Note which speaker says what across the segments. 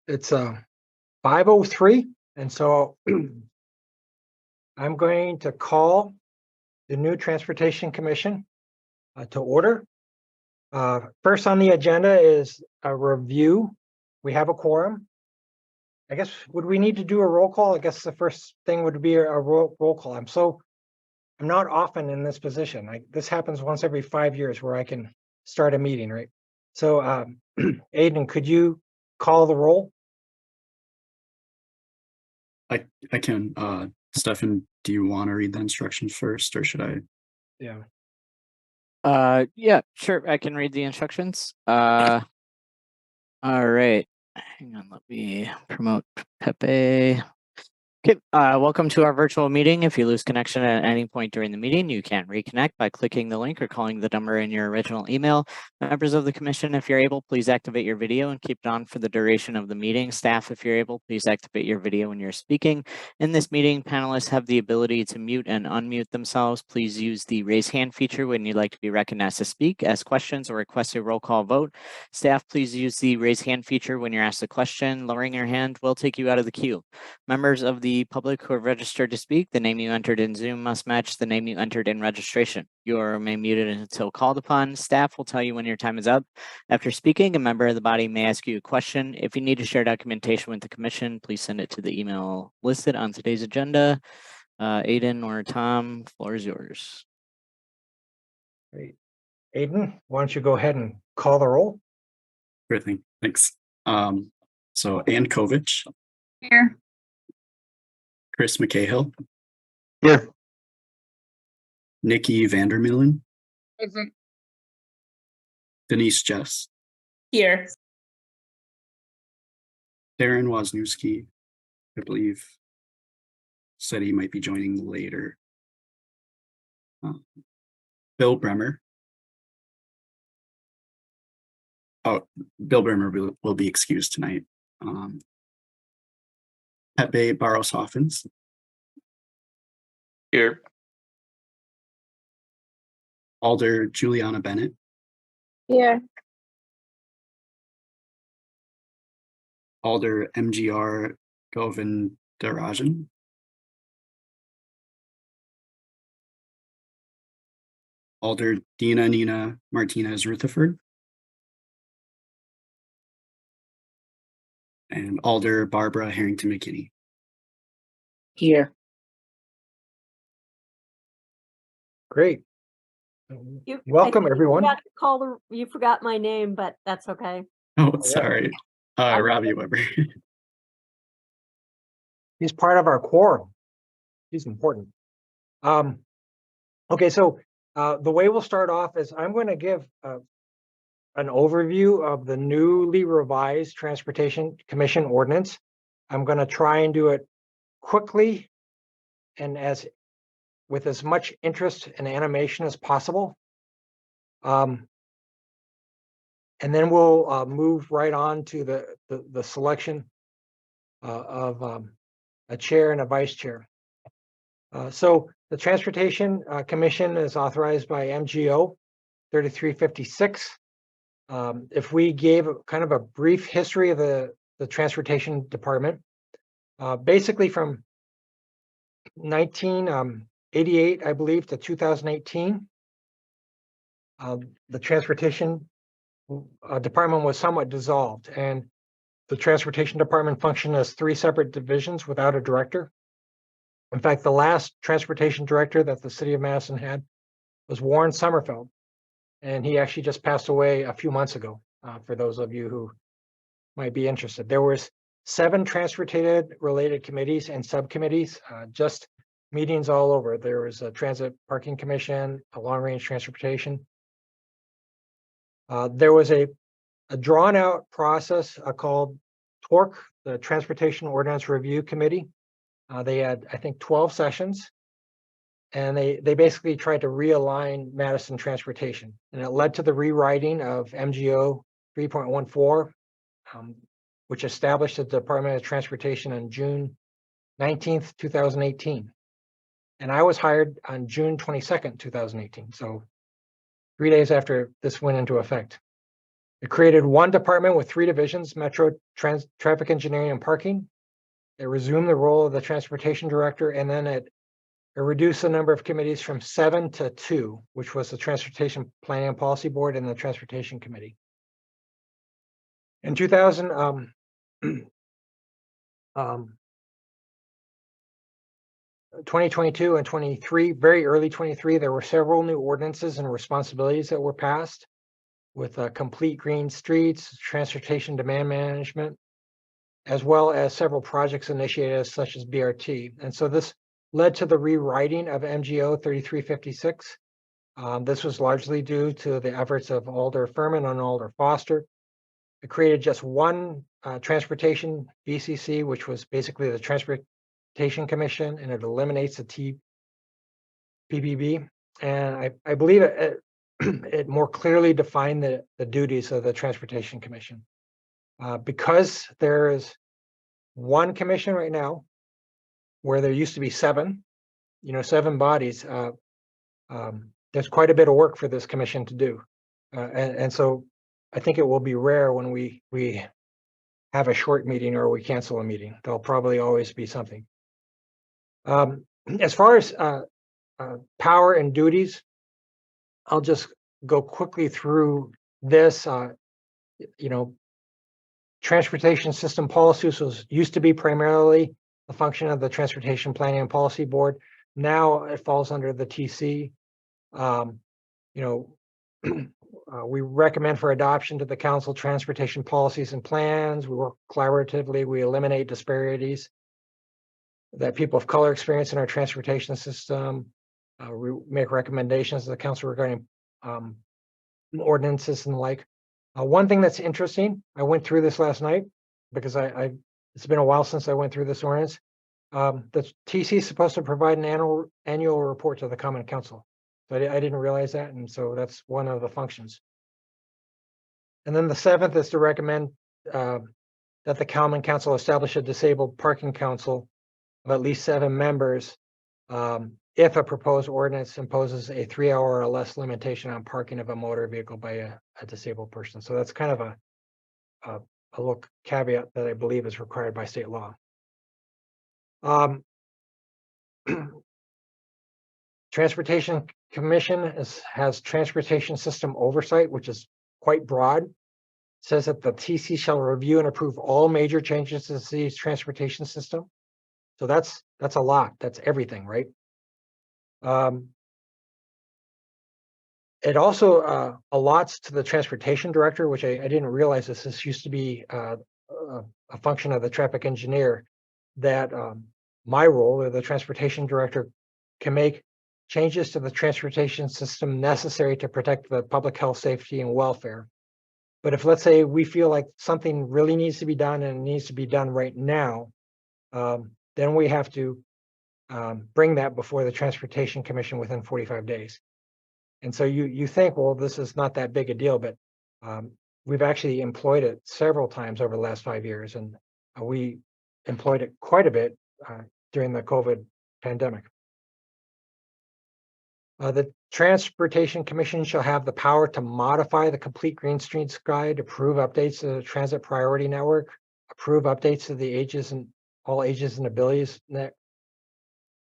Speaker 1: It's 5:03, and so I'm going to call the new Transportation Commission to order. First on the agenda is a review. We have a quorum. I guess, would we need to do a roll call? I guess the first thing would be a roll call. I'm not often in this position. This happens once every 5 years where I can start a meeting, right? So Aiden, could you call the roll?
Speaker 2: I can. Stefan, do you want to read the instructions first, or should I?
Speaker 1: Yeah.
Speaker 3: Yeah, sure. I can read the instructions. All right. Hang on, let me promote Pepe. Okay, welcome to our virtual meeting. If you lose connection at any point during the meeting, you can reconnect by clicking the link or calling the number in your original email. Members of the commission, if you're able, please activate your video and keep it on for the duration of the meeting. Staff, if you're able, please activate your video when you're speaking. In this meeting, panelists have the ability to mute and unmute themselves. Please use the raise hand feature when you'd like to be recognized to speak, ask questions, or request a roll call vote. Staff, please use the raise hand feature when you're asked a question. Lowering your hand will take you out of the queue. Members of the public who are registered to speak, the name you entered in Zoom must match the name you entered in registration. You are remain muted until called upon. Staff will tell you when your time is up. After speaking, a member of the body may ask you a question. If you need to share documentation with the commission, please send it to the email listed on today's agenda. Aiden or Tom, floor is yours.
Speaker 1: Great. Aiden, why don't you go ahead and call the roll?
Speaker 2: Sure thing. Thanks. So Ann Kovich.
Speaker 4: Here.
Speaker 2: Chris McCahill.
Speaker 1: Here.
Speaker 2: Nikki Vandermeulen.
Speaker 4: Present.
Speaker 2: Denise Jess.
Speaker 4: Here.
Speaker 2: Darren Wozniewski, I believe, said he might be joining later. Bill Bremer. Oh, Bill Bremer will be excused tonight. Pepe Barros-Hoffins.
Speaker 5: Here.
Speaker 2: Alder Juliana Bennett.
Speaker 4: Here.
Speaker 2: Alder MGR Govindarajan. Alder Dina Nina Martinez Rutherford. And Alder Barbara Harrington McKinney.
Speaker 4: Here.
Speaker 1: Great. Welcome, everyone.
Speaker 6: You forgot my name, but that's okay.
Speaker 2: Oh, sorry. Robbie Weber.
Speaker 1: He's part of our quorum. He's important. Okay, so the way we'll start off is I'm going to give an overview of the newly revised Transportation Commission ordinance. I'm going to try and do it quickly and with as much interest and animation as possible. And then we'll move right on to the selection of a chair and a vice chair. So the Transportation Commission is authorized by MGO 3356. If we gave kind of a brief history of the Transportation Department, basically from 1988, I believe, to 2018, the Transportation Department was somewhat dissolved, and the Transportation Department functioned as 3 separate divisions without a director. In fact, the last transportation director that the city of Madison had was Warren Sommerfeld, and he actually just passed away a few months ago, for those of you who might be interested. There was 7 transportation-related committees and subcommittees, just meetings all over. There was a Transit Parking Commission, a long-range transportation. There was a drawn-out process called TORC, the Transportation Ordinance Review Committee. They had, I think, 12 sessions, and they basically tried to realign Madison transportation, and it led to the rewriting of MGO 3.14, which established the Department of Transportation on June 19th, 2018. And I was hired on June 22nd, 2018, so 3 days after this went into effect. It created one department with 3 divisions: Metro Traffic Engineering and Parking. It resumed the role of the Transportation Director, and then it reduced the number of committees from 7 to 2, which was the Transportation Planning and Policy Board and the Transportation Committee. In 2022 and 23, very early 23, there were several new ordinances and responsibilities that were passed with complete green streets, transportation demand management, as well as several projects initiated such as BRT. And so this led to the rewriting of MGO 3356. This was largely due to the efforts of Alder Furman and Alder Foster. It created just one transportation BCC, which was basically the Transportation Commission, and it eliminates the TPB. And I believe it more clearly defined the duties of the Transportation Commission. Because there is one commission right now, where there used to be 7, 7 bodies, there's quite a bit of work for this commission to do. And so I think it will be rare when we have a short meeting or we cancel a meeting. There'll probably always be something. As far as power and duties, I'll just go quickly through this. Transportation system policies used to be primarily a function of the Transportation Planning and Policy Board. Now it falls under the TC. We recommend for adoption to the council transportation policies and plans. We work collaboratively. We eliminate disparities that people of color experience in our transportation system. We make recommendations to the council regarding ordinances and the like. One thing that's interesting, I went through this last night because it's been a while since I went through this ordinance. The TC is supposed to provide an annual report to the Common Council. So I didn't realize that, and so that's one of the functions. And then the 7th is to recommend that the Common Council establish a disabled parking council of at least 7 members if a proposed ordinance imposes a 3-hour or less limitation on parking of a motor vehicle by a disabled person. So that's kind of a little caveat that I believe is required by state law. Transportation Commission has transportation system oversight, which is quite broad. It says that the TC shall review and approve all major changes to the city's transportation system. So that's a lot. That's everything, right? It also allots to the Transportation Director, which I didn't realize this used to be a function of the traffic engineer, that my role, or the Transportation Director, can make changes to the transportation system necessary to protect the public health, safety, and welfare. But if, let's say, we feel like something really needs to be done and it needs to be done right now, then we have to bring that before the Transportation Commission within 45 days. And so you think, well, this is not that big a deal, but we've actually employed it several times over the last 5 years, and we employed it quite a bit during the COVID pandemic. The Transportation Commission shall have the power to modify the Complete Green Streets Guide, approve updates to the Transit Priority Network, approve updates to the all ages and abilities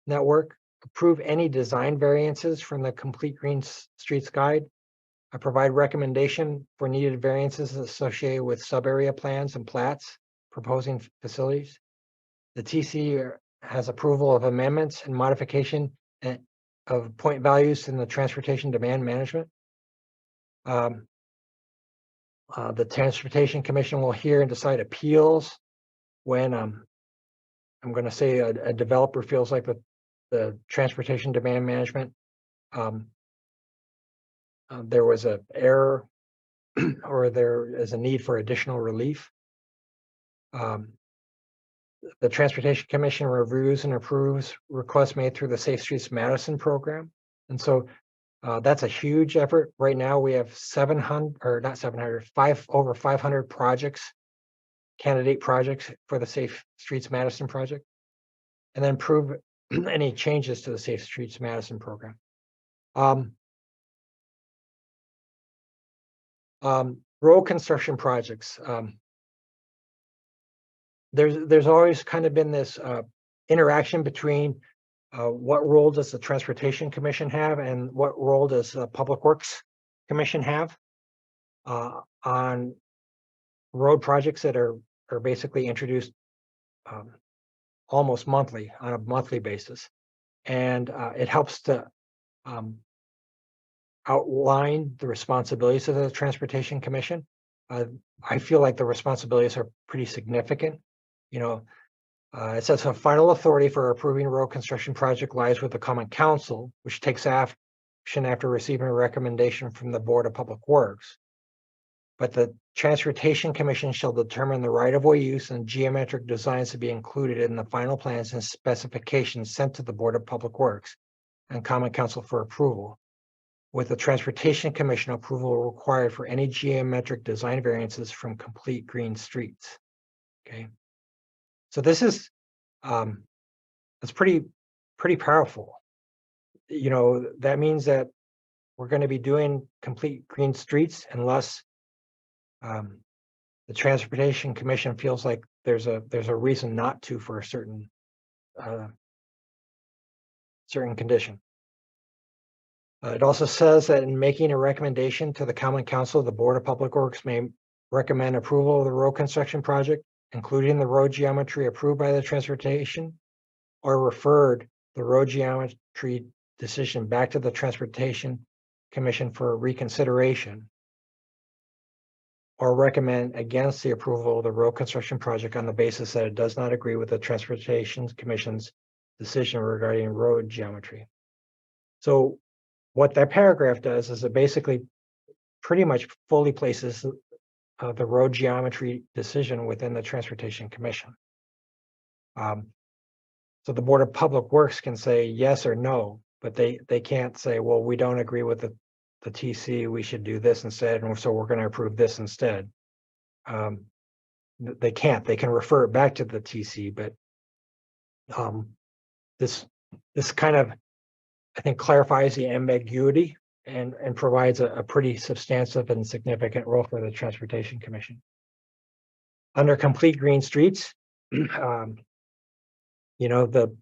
Speaker 1: network, approve any design variances from the Complete Green Streets Guide, provide recommendation for needed variances associated with sub-area plans and plats proposing facilities. The TC has approval of amendments and modification of point values in the transportation demand management. The Transportation Commission will hear and decide appeals when I'm going to say a developer feels like the transportation demand management there was an error or there is a need for additional relief. The Transportation Commission reviews and approves requests made through the Safe Streets Madison program. And so that's a huge effort. Right now we have over 500 projects, candidate projects for the Safe Streets Madison project, and then approve any changes to the Safe Streets Madison program. road construction projects. There's always kind of been this interaction between what role does the Transportation Commission have and what role does the Public Works Commission have on road projects that are basically introduced almost monthly, on a monthly basis. And it helps to outline the responsibilities of the Transportation Commission. I feel like the responsibilities are pretty significant. You know, it says a final authority for approving a road construction project lies with the Common Council, which takes action after receiving a recommendation from the Board of Public Works. But the Transportation Commission shall determine the right-of-way use and geometric designs to be included in the final plans and specifications sent to the Board of Public Works and Common Council for approval, with the Transportation Commission approval required for any geometric design variances from complete green streets. Okay. So this is, it's pretty powerful. You know, that means that we're going to be doing complete green streets unless the Transportation Commission feels like there's a reason not to for a certain condition. It also says that in making a recommendation to the Common Council, the Board of Public Works may recommend approval of the road construction project, including the road geometry approved by the Transportation, or referred the road geometry decision back to the Transportation Commission for reconsideration, or recommend against the approval of the road construction project on the basis that it does not agree with the Transportation Commission's decision regarding road geometry. So what that paragraph does is it basically pretty much fully places the road geometry decision within the Transportation Commission. So the Board of Public Works can say yes or no, but they can't say, well, we don't agree with the TC, we should do this instead, and so we're going to approve this instead. They can't. They can refer it back to the TC, but this kind of, I think, clarifies the ambiguity and provides a pretty substantive and significant role for the Transportation Commission. Under complete green streets, you know, the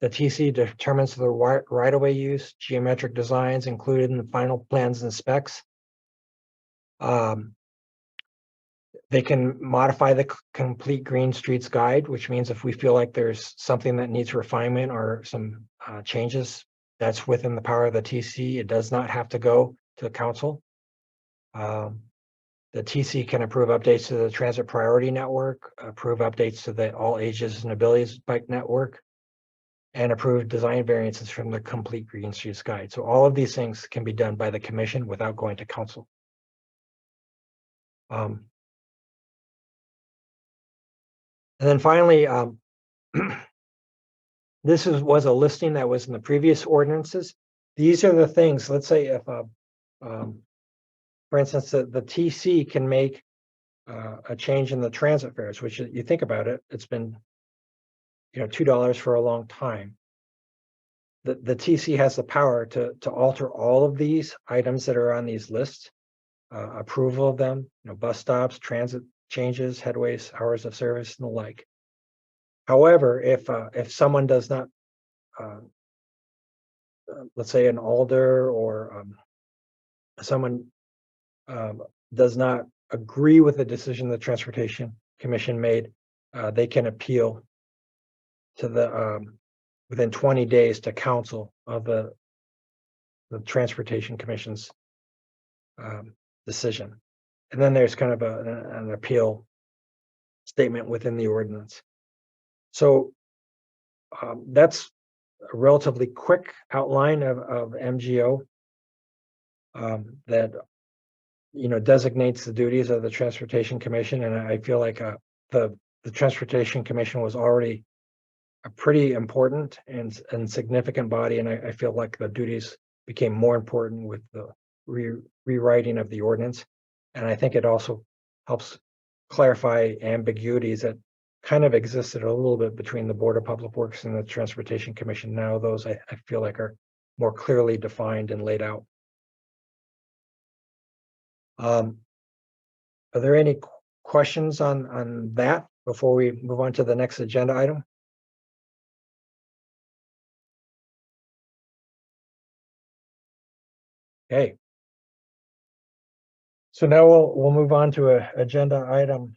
Speaker 1: TC determines the right-of-way use, geometric designs included in the final plans and specs. They can modify the complete green streets guide, which means if we feel like there's something that needs refinement or some changes, that's within the power of the TC. It does not have to go to the council. The TC can approve updates to the transit priority network, approve updates to the all ages and abilities bike network, and approve design variances from the complete green streets guide. So all of these things can be done by the commission without going to council. And then finally, this was a listing that was in the previous ordinances. These are the things, let's say if, for instance, the TC can make a change in the transit fares, which you think about it, it's been, you know, $2 for a long time. The TC has the power to alter all of these items that are on these lists, approval of them, you know, bus stops, transit changes, headways, hours of service, and the like. However, if someone does not, let's say an alder or someone does not agree with the decision the Transportation Commission made, they can appeal to the within 20 days to council of the Transportation Commission's decision. And then there's kind of an appeal statement within the ordinance. So that's a relatively quick outline of MGO that, you know, designates the duties of the Transportation Commission. And I feel like the Transportation Commission was already a pretty important and significant body. And I feel like the duties became more important with the rewriting of the ordinance. And I think it also helps clarify ambiguities that kind of existed a little bit between the Board of Public Works and the Transportation Commission. Now those I feel like are more clearly defined and laid out. Are there any questions on that before we move on to the next agenda item? Okay. So now we'll move on to agenda item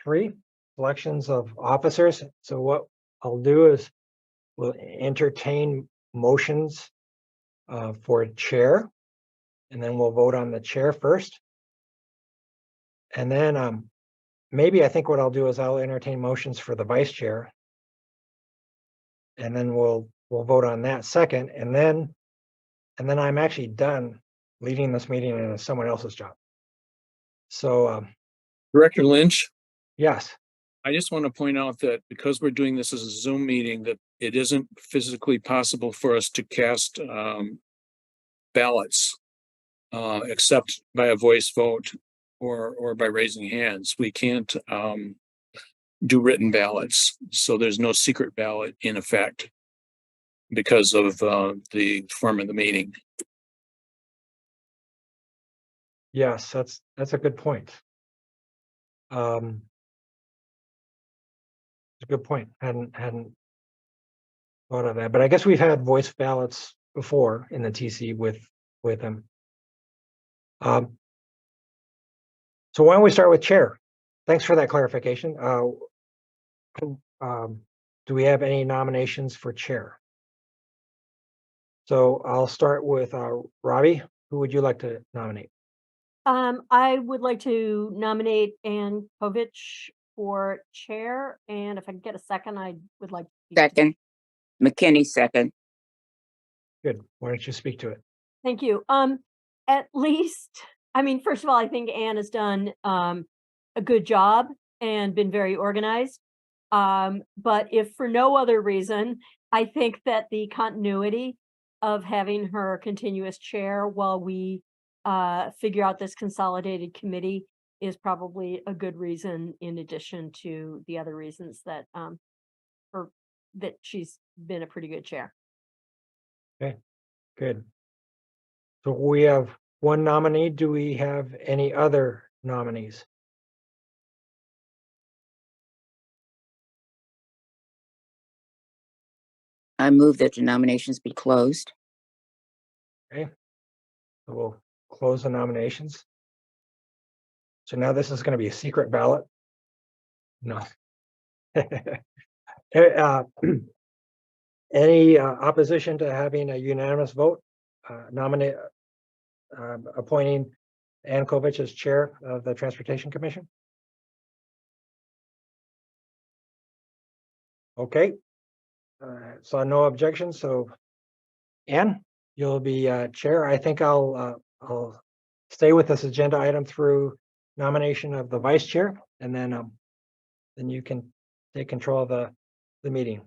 Speaker 1: 3, elections of officers. So what I'll do is we'll entertain motions for chair, and then we'll vote on the chair first. And then maybe I think what I'll do is I'll entertain motions for the vice chair. And then we'll vote on that second, and then I'm actually done leading this meeting, and it's someone else's job. So
Speaker 5: Director Lynch,
Speaker 1: yes,
Speaker 5: I just want to point out that because we're doing this as a Zoom meeting, that it isn't physically possible for us to cast ballots except by a voice vote or by raising hands. We can't do written ballots. So there's no secret ballot in effect because of the form of the meeting.
Speaker 1: yes, that's a good point. It's a good point. Hadn't thought of that, but I guess we've had voice ballots before in the TC with them. So why don't we start with chair? Thanks for that clarification. Do we have any nominations for chair? So I'll start with Robbie. Who would you like to nominate?
Speaker 6: I would like to nominate Ann Kovich for chair, and if I can get a second, I would like.
Speaker 4: Second. McKinney, second.
Speaker 1: Good. Why don't you speak to it?
Speaker 6: Thank you. At least, I mean, first of all, I think Ann has done a good job and been very organized. But if for no other reason, I think that the continuity of having her continuous chair while we figure out this consolidated committee is probably a good reason, in addition to the other reasons that that she's been a pretty good chair.
Speaker 1: Okay, good. So we have one nominee. Do we have any other nominees?
Speaker 4: I move that the nominations be closed.
Speaker 1: Okay, so we'll close the nominations. So now this is going to be a secret ballot. No. Any opposition to having a unanimous vote appointing Ann Kovich as chair of the Transportation Commission? Okay. So no objections. So Ann, you'll be chair. I think I'll stay with this agenda item through nomination of the vice chair, and then you can take control of the meeting.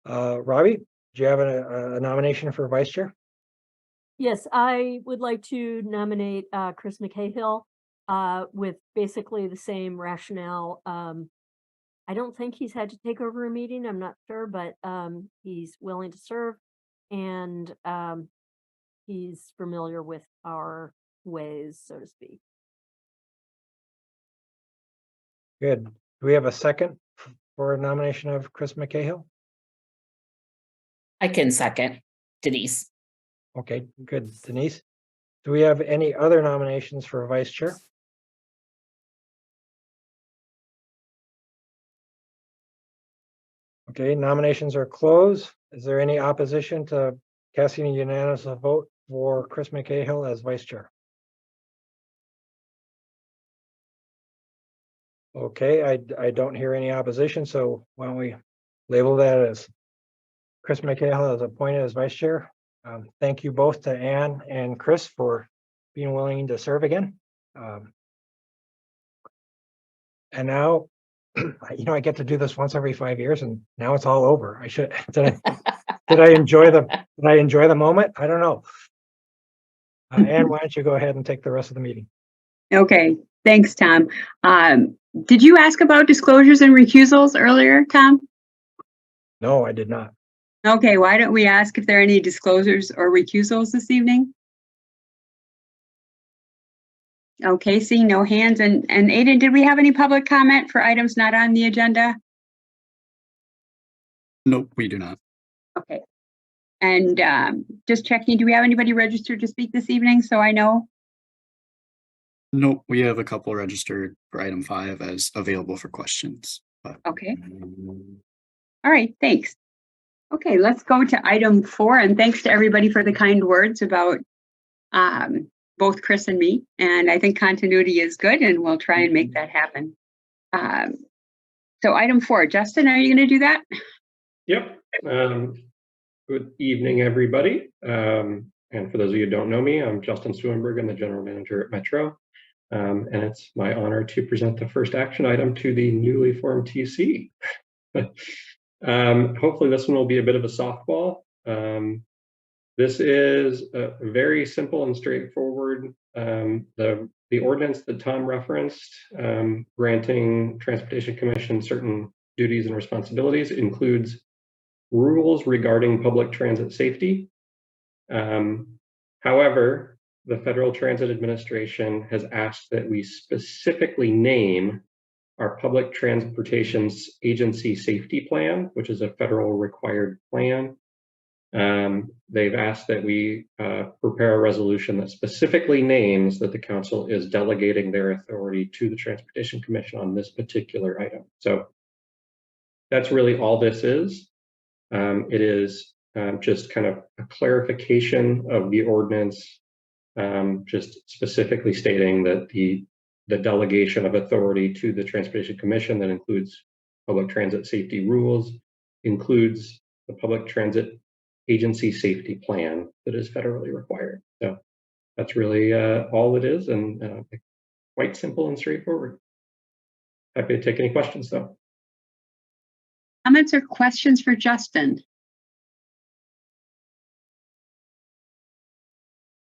Speaker 1: Robbie, do you have a nomination for vice chair?
Speaker 6: Yes, I would like to nominate Chris McCahill with basically the same rationale. I don't think he's had to take over a meeting. I'm not sure, but he's willing to serve, and he's familiar with our ways, so to speak.
Speaker 1: Good. Do we have a second for a nomination of Chris McCahill?
Speaker 7: I can second. Denise.
Speaker 1: Okay, good. Denise, do we have any other nominations for vice chair? Okay, nominations are closed. Is there any opposition to casting a unanimous vote for Chris McCahill as vice chair? Okay, I don't hear any opposition, so why don't we label that as Chris McCahill is appointed as vice chair. Thank you both to Ann and Chris for being willing to serve again. And now, I get to do this once every 5 years, and now it's all over. I should did I enjoy the moment? I don't know. Ann, why don't you go ahead and take the rest of the meeting?
Speaker 8: Okay, thanks, Tom. Did you ask about disclosures and recusals earlier, Tom?
Speaker 1: No, I did not.
Speaker 8: Okay, why don't we ask if there are any disclosures or recusals this evening? Okay, seeing no hands. And Aiden, did we have any public comment for items not on the agenda?
Speaker 2: Nope, we do not.
Speaker 8: Okay. And just checking, do we have anybody registered to speak this evening? So I know.
Speaker 2: Nope, we have a couple registered for item 5 as available for questions. But
Speaker 8: Okay. All right, thanks. Okay, let's go to item 4, and thanks to everybody for the kind words about both Chris and me. And I think continuity is good, and we'll try and make that happen. So item 4, Justin, are you going to do that?
Speaker 9: Yep. Good evening, everybody. And for those of you who don't know me, I'm Justin Swenberg. I'm the general manager at Metro. And it's my honor to present the first action item to the newly formed TC. Hopefully this one will be a bit of a softball. This is very simple and straightforward. The ordinance that Tom referenced, granting Transportation Commission certain duties and responsibilities, includes rules regarding public transit safety. However, the Federal Transit Administration has asked that we specifically name our Public Transportation's Agency Safety Plan, which is a federal required plan. They've asked that we prepare a resolution that specifically names that the council is delegating their authority to the Transportation Commission on this particular item. So that's really all this is. It is just kind of a clarification of the ordinance, just specifically stating that the delegation of authority to the Transportation Commission that includes public transit safety rules includes the Public Transit Agency Safety Plan that is federally required. So that's really all it is, and quite simple and straightforward. Happy to take any questions though.
Speaker 8: Comments or questions for Justin?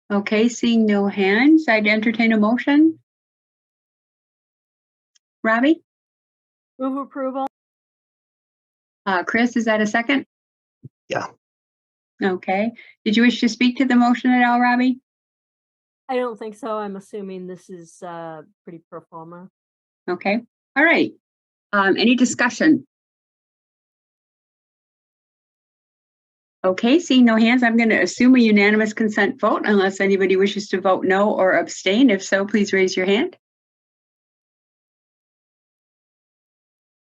Speaker 8: Okay, seeing no hands, I'd entertain a motion. Robbie?
Speaker 6: Move approval.
Speaker 8: Chris, is that a second?
Speaker 1: Yeah.
Speaker 8: Okay. Did you wish to speak to the motion at all, Robbie?
Speaker 6: I don't think so. I'm assuming this is pretty pro forma.
Speaker 8: Okay. All right. Any discussion? Okay, seeing no hands, I'm going to assume a unanimous consent vote unless anybody wishes to vote no or abstain. If so, please raise your hand.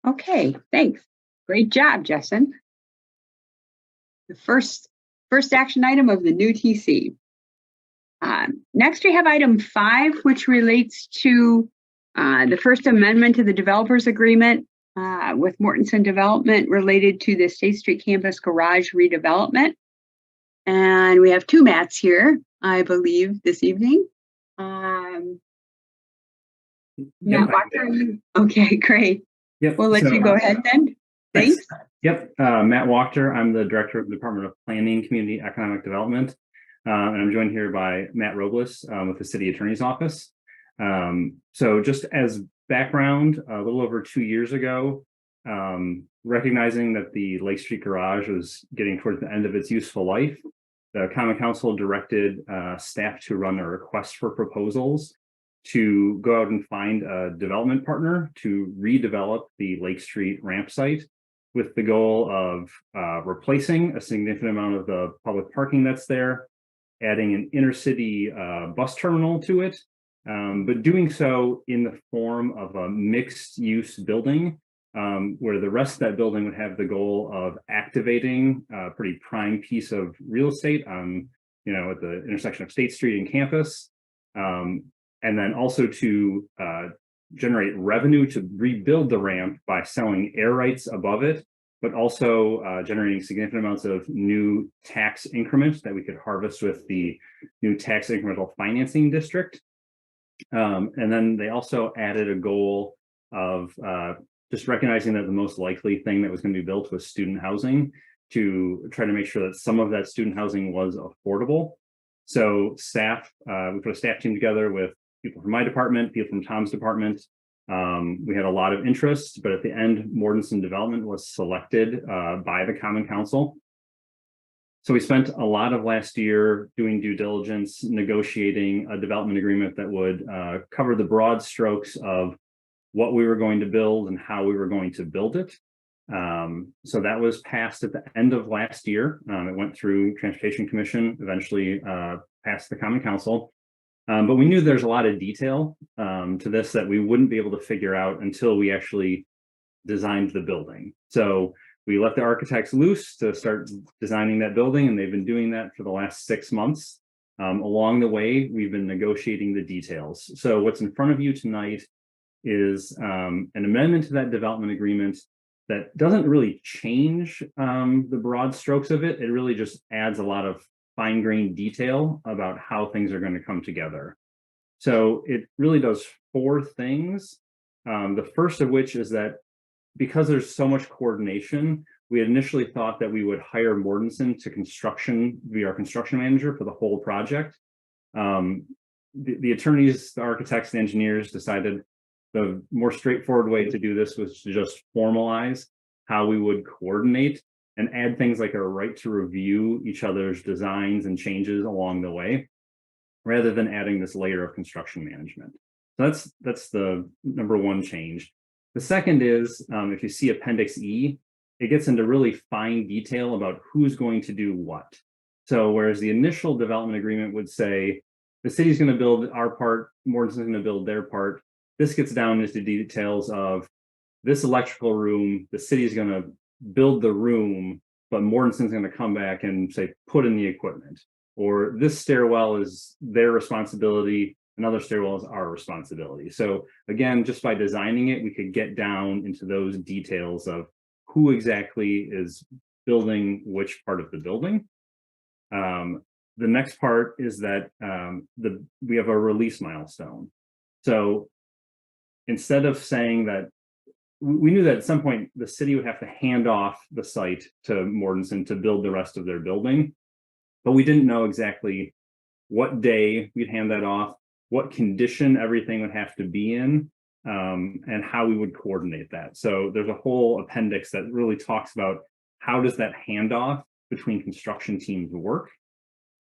Speaker 8: Okay, thanks. Great job, Justin. The first action item of the new TC. Next, we have item 5, which relates to the First Amendment to the Developers Agreement with Mortenson Development related to the State Street Campus Garage redevelopment. And we have 2 Matts here, I believe, this evening. Matt Walker. Okay, great.
Speaker 10: Yep.
Speaker 8: We'll let you go ahead then. Thanks.
Speaker 10: Yep. Matt Wachter. I'm the director of the Department of Planning, Community Economic Development. And I'm joined here by Matt Robles with the City Attorney's Office. So just as background, a little over 2 years ago, recognizing that the Lake Street Garage was getting towards the end of its useful life, the Common Council directed staff to run a request for proposals to go out and find a development partner to redevelop the Lake Street ramp site with the goal of replacing a significant amount of the public parking that's there, adding an intercity bus terminal to it, but doing so in the form of a mixed-use building where the rest of that building would have the goal of activating a pretty prime piece of real estate on, at the intersection of State Street and Campus, and then also to generate revenue to rebuild the ramp by selling air rights above it, but also generating significant amounts of new tax increments that we could harvest with the new tax incremental financing district. And then they also added a goal of just recognizing that the most likely thing that was going to be built was student housing, to try to make sure that some of that student housing was affordable. So staff, we put a staff team together with people from my department, people from Tom's department. We had a lot of interest, but at the end, Mortenson Development was selected by the Common Council. So we spent a lot of last year doing due diligence, negotiating a development agreement that would cover the broad strokes of what we were going to build and how we were going to build it. So that was passed at the end of last year. It went through Transportation Commission, eventually passed the Common Council. But we knew there's a lot of detail to this that we wouldn't be able to figure out until we actually designed the building. So we let the architects loose to start designing that building, and they've been doing that for the last 6 months. Along the way, we've been negotiating the details. So what's in front of you tonight is an amendment to that development agreement that doesn't really change the broad strokes of it. It really just adds a lot of fine-grained detail about how things are going to come together. So it really does 4 things. The first of which is that because there's so much coordination, we had initially thought that we would hire Mortensen to be our construction manager for the whole project. The attorneys, the architects, the engineers decided the more straightforward way to do this was to just formalize how we would coordinate and add things like a right to review each other's designs and changes along the way, rather than adding this layer of construction management. So that's the number 1 change. The second is, if you see Appendix E, it gets into really fine detail about who's going to do what. So whereas the initial development agreement would say, the city's going to build our part, Mortensen's going to build their part, this gets down into details of this electrical room, the city's going to build the room, but Mortensen's going to come back and say, put in the equipment. Or this stairwell is their responsibility, another stairwell is our responsibility. So again, just by designing it, we could get down into those details of who exactly is building which part of the building. The next part is that we have a release milestone. So instead of saying that, we knew that at some point the city would have to hand off the site to Mortensen to build the rest of their building, but we didn't know exactly what day we'd hand that off, what condition everything would have to be in, and how we would coordinate that. So there's a whole appendix that really talks about how does that handoff between construction teams work.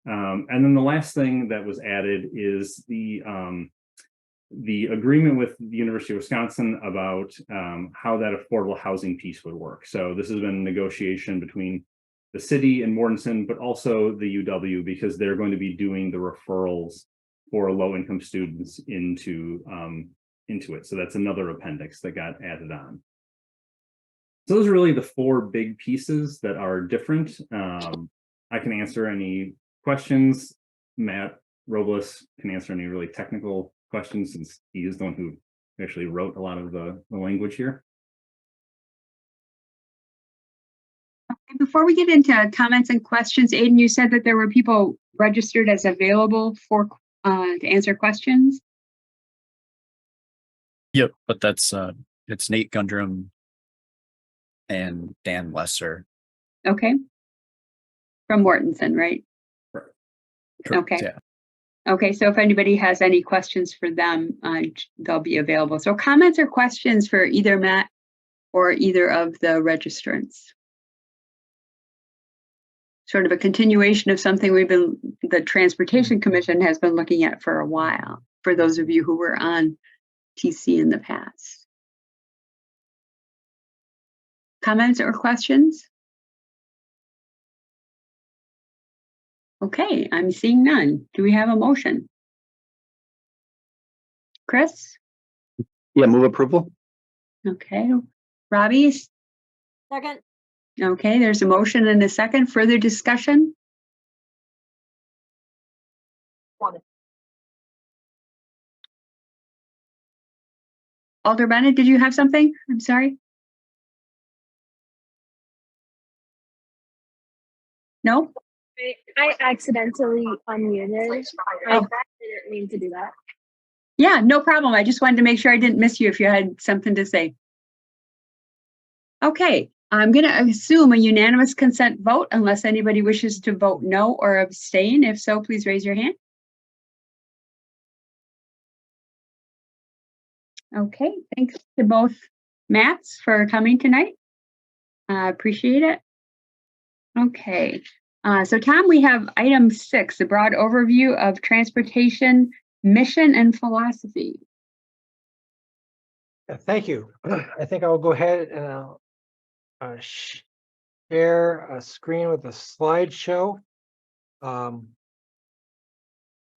Speaker 10: And then the last thing that was added is the agreement with the University of Wisconsin about how that affordable housing piece would work. So this has been a negotiation between the city and Mortensen, but also the UW, because they're going to be doing the referrals for low-income students into it. So that's another appendix that got added on. So those are really the 4 big pieces that are different. I can answer any questions. Matt Robles can answer any really technical questions, since he is the one who actually wrote a lot of the language here.
Speaker 8: Before we get into comments and questions, Aiden, you said that there were people registered as available for to answer questions.
Speaker 2: Yep, but that's it's Nate Gundrum and Dan Lesser.
Speaker 8: Okay. From Mortensen, right?
Speaker 2: Correct,
Speaker 8: Okay.
Speaker 2: Yeah.
Speaker 8: Okay, so if anybody has any questions for them, they'll be available. So comments or questions for either Matt or either of the registrants? Sort of a continuation of something the Transportation Commission has been looking at for a while, for those of you who were on TC in the past. Comments or questions? Okay, I'm seeing none. Do we have a motion? Chris?
Speaker 11: Yeah, move approval.
Speaker 8: Okay. Robbie?
Speaker 6: Second.
Speaker 8: Okay, there's a motion and a second. Further discussion? Alder Bennett, did you have something? I'm sorry. No?
Speaker 12: I accidentally unmuted. I didn't mean to do that.
Speaker 8: Yeah, no problem. I just wanted to make sure I didn't miss you if you had something to say. Okay, I'm going to assume a unanimous consent vote unless anybody wishes to vote no or abstain. If so, please raise your hand. Okay, thanks to both Matts for coming tonight. Appreciate it. Okay, So Tom, we have item 6, a broad overview of transportation mission and philosophy.
Speaker 1: Thank you. I think I'll go ahead and I'll share a screen with a slideshow. And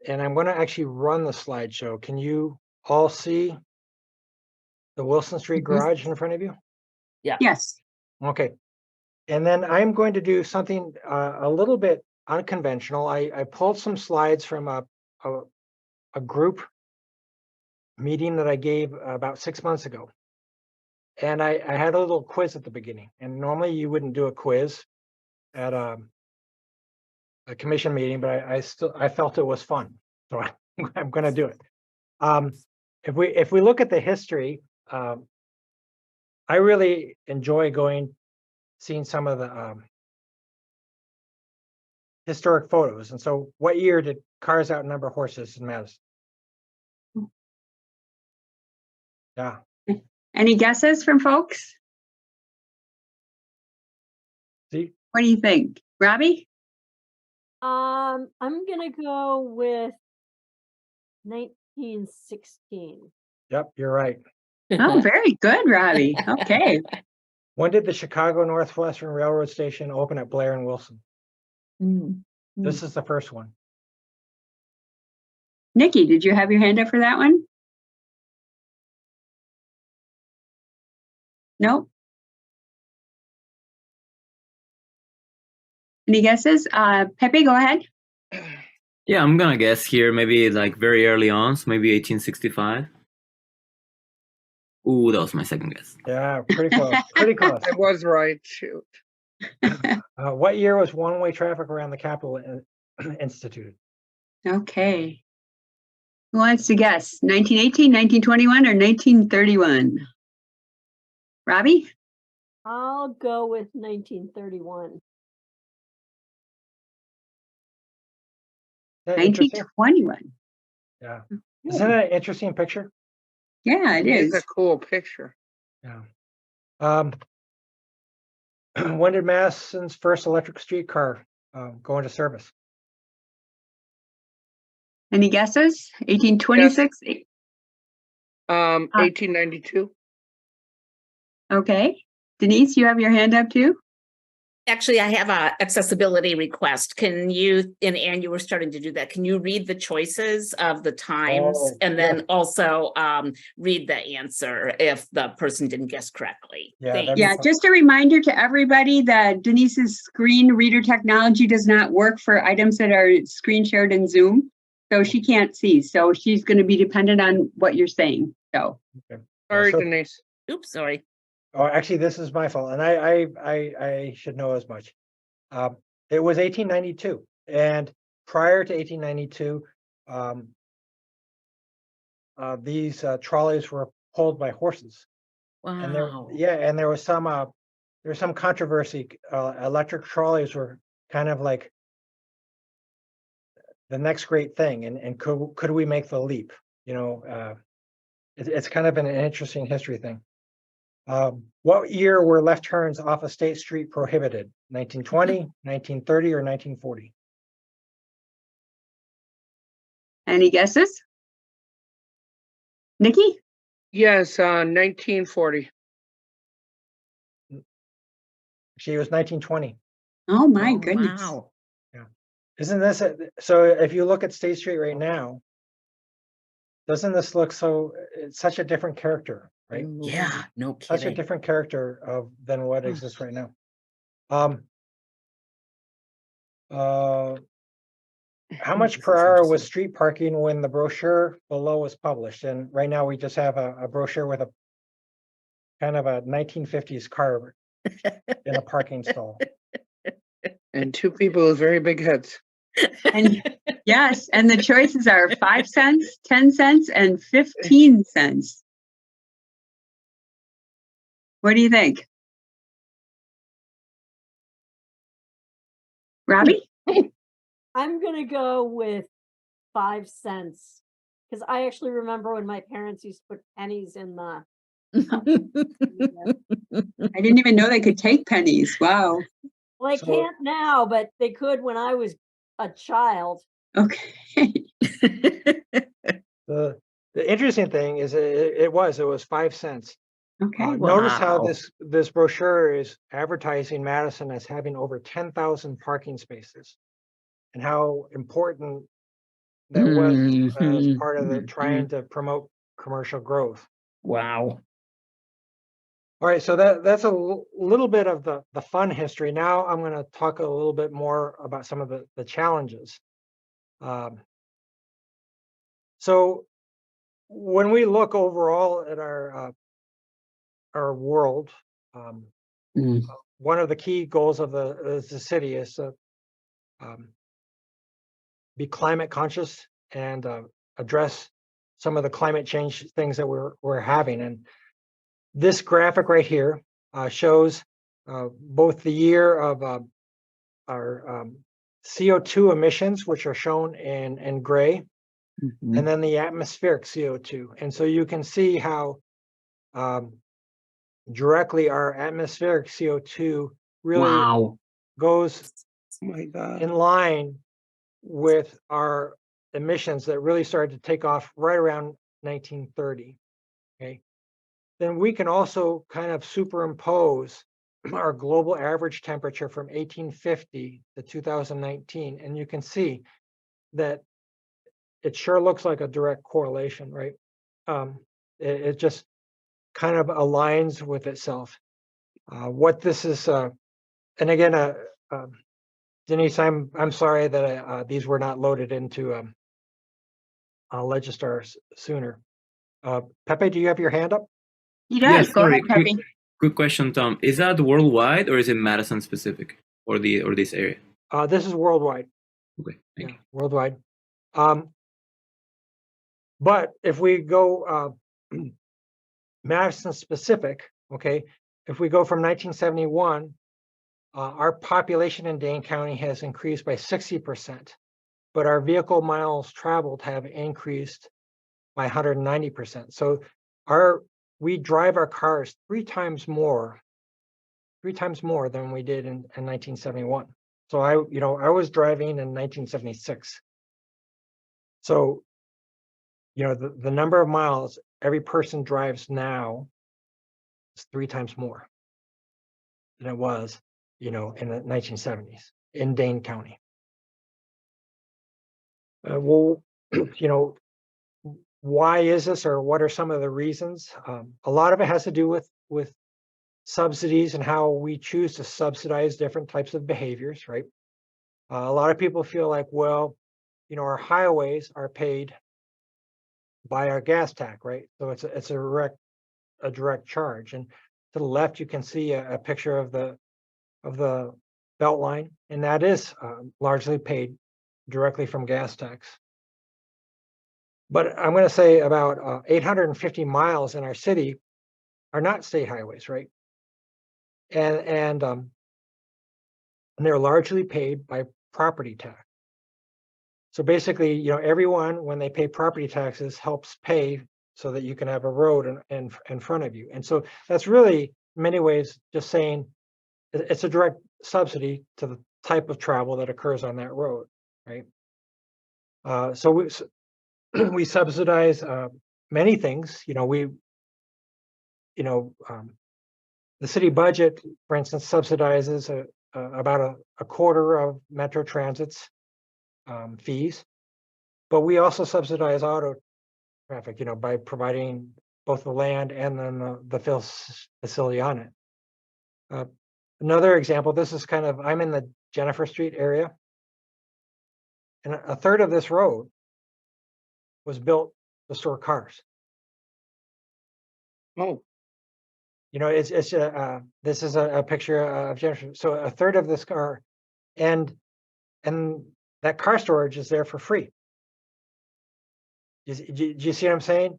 Speaker 1: I'm going to actually run the slideshow. Can you all see the Wilson Street garage in front of you?
Speaker 7: Yeah.
Speaker 8: Yes.
Speaker 1: Okay. And then I'm going to do something a little bit unconventional. I pulled some slides from a group meeting that I gave about 6 months ago. And I had a little quiz at the beginning. And normally you wouldn't do a quiz at a commission meeting, but I felt it was fun. So I'm going to do it. If we look at the history, I really enjoy seeing some of the historic photos. And so what year did cars outnumber horses in Madison? Yeah.
Speaker 8: Any guesses from folks?
Speaker 1: See?
Speaker 8: What do you think? Robbie?
Speaker 6: I'm gonna go with 1916.
Speaker 1: Yep, you're right.
Speaker 8: Oh, very good, Robbie. Okay.
Speaker 1: When did the Chicago Northwestern Railroad Station open at Blair and Wilson? This is the first one.
Speaker 8: Nikki, did you have your hand up for that one? Nope. Any guesses? Pepe, go ahead.
Speaker 13: Yeah, I'm gonna guess here, maybe like very early on, so maybe 1865. Ooh, that was my second guess.
Speaker 1: Yeah, pretty close. Pretty close.
Speaker 14: I was right. Shoot.
Speaker 1: What year was one-way traffic around the Capitol instituted?
Speaker 8: Okay. Who wants to guess? 1918, 1921, or 1931? Robbie?
Speaker 6: I'll go with 1931.
Speaker 8: 1921.
Speaker 1: Yeah. Isn't that an interesting picture?
Speaker 8: Yeah, it is.
Speaker 14: It's a cool picture.
Speaker 1: Yeah. When did Madison's first electric streetcar go into service?
Speaker 8: Any guesses? 1826?
Speaker 14: 1892.
Speaker 8: Okay. Denise, you have your hand up too?
Speaker 7: Actually, I have a accessibility request. Can you, and Anne, you were starting to do that. Can you read the choices of the times and then also read the answer if the person didn't guess correctly?
Speaker 8: Yeah, just a reminder to everybody that Denise's screen reader technology does not work for items that are screen shared in Zoom. So she can't see. So she's going to be dependent on what you're saying. So
Speaker 14: sorry, Denise.
Speaker 7: Oops, sorry.
Speaker 1: Oh, actually, this is my fault, and I should know as much. It was 1892, and prior to 1892, these trolleys were pulled by horses.
Speaker 7: Wow.
Speaker 1: And there was some controversy. Electric trolleys were kind of like the next great thing, and could we make the leap? You know, it's kind of an interesting history thing. What year were left turns off of State Street prohibited? 1920, 1930, or 1940?
Speaker 8: any guesses? Nikki?
Speaker 14: Yes, 1940.
Speaker 1: She was 1920.
Speaker 8: Oh my goodness.
Speaker 7: Wow.
Speaker 1: Yeah. Isn't this so if you look at State Street right now, doesn't this look it's such a different character, right?
Speaker 7: Yeah, no kidding.
Speaker 1: Such a different character than what exists right now. How much per hour was street parking when the brochure below was published? And right now we just have a brochure with a kind of a 1950s car in a parking stall.
Speaker 14: And two people with very big heads.
Speaker 8: And yes, and the choices are 5 cents, 10 cents, and 15 cents. What do you think? Robbie?
Speaker 6: I'm gonna go with 5 cents because I actually remember when my parents used to put pennies in the.
Speaker 8: I didn't even know they could take pennies. Wow.
Speaker 6: Well, they
Speaker 1: So-
Speaker 6: can't now, but they could when I was a child.
Speaker 8: Okay.
Speaker 1: The interesting thing is it was 5 cents.
Speaker 8: Okay.
Speaker 1: Notice how
Speaker 7: Wow.
Speaker 1: this brochure is advertising Madison as having over 10,000 parking spaces, and how important that was as
Speaker 7: Mhm,
Speaker 1: part of the
Speaker 7: mhm.
Speaker 1: trying to promote commercial growth.
Speaker 7: Wow.
Speaker 1: All right, so that's a little bit of the fun history. Now I'm going to talk a little bit more about some of the challenges. So when we look overall at our world,
Speaker 7: Mm.
Speaker 1: one of the key goals of the city is to be climate conscious and address some of the climate change things that we're having. And this graphic right here shows both the year of our CO2 emissions, which are shown in gray,
Speaker 7: Mhm.
Speaker 1: and then the atmospheric CO2. And so you can see how directly our atmospheric CO2 really
Speaker 7: Wow.
Speaker 1: goes
Speaker 14: Oh my God.
Speaker 1: in line with our emissions that really started to take off right around 1930. Okay. Then we can also kind of superimpose our global average temperature from 1850 to 2019. And you can see that it sure looks like a direct correlation, right? It just kind of aligns with itself. What this is, and again, Denise, I'm sorry that these were not loaded into Legistar sooner. Pepe, do you have your hand up?
Speaker 8: He
Speaker 13: Yes,
Speaker 8: does. Go
Speaker 13: sorry.
Speaker 8: ahead, Peppy.
Speaker 13: Quick question, Tom. Is that worldwide or is it Madison specific or this area?
Speaker 1: This is worldwide.
Speaker 13: Okay, thank you.
Speaker 1: Worldwide. But if we go Madison specific, okay, if we go from 1971, our population in Dane County has increased by 60%, but our vehicle miles traveled have increased by 190%. So we drive our cars three times more than we did in 1971. So I was driving in 1976. So, the number of miles every person drives now is three times more than it was, in the 1970s in Dane County. Well, why is this, or what are some of the reasons? A lot of it has to do with subsidies and how we choose to subsidize different types of behaviors, right? A lot of people feel like, well, our highways are paid by our gas tax, right? So it's a direct charge. And to the left, you can see a picture of the belt line, and that is largely paid directly from gas tax. But I'm going to say about 850 miles in our city are not state highways, right? And they're largely paid by property tax. So basically, everyone, when they pay property taxes, helps pay so that you can have a road in front of you. And so that's really, in many ways, just saying it's a direct subsidy to the type of travel that occurs on that road, right? So we subsidize many things. The city budget, for instance, subsidizes about a quarter of Metro Transit's fees, but we also subsidize auto traffic, by providing both the land and then the facility on it. Another example, this is I'm in the Jennifer Street area, and a third of this road was built to store cars.
Speaker 14: Oh,
Speaker 1: This is a picture of Jennifer. So a third of this car, and that car storage is there for free. Do you see what I'm saying?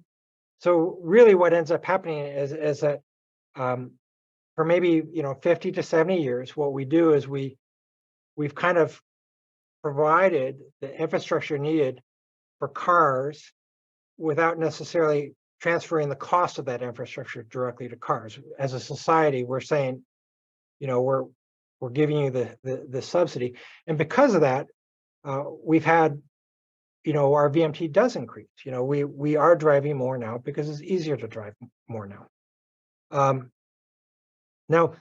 Speaker 1: So really, what ends up happening is that for maybe 50 to 70 years, what we do is we've kind of provided the infrastructure needed for cars without necessarily transferring the cost of that infrastructure directly to cars. As a society, we're saying, we're we're giving you the subsidy. And because of that, we've had, our VMT does increase. We are driving more now because it's easier to drive more now. Now,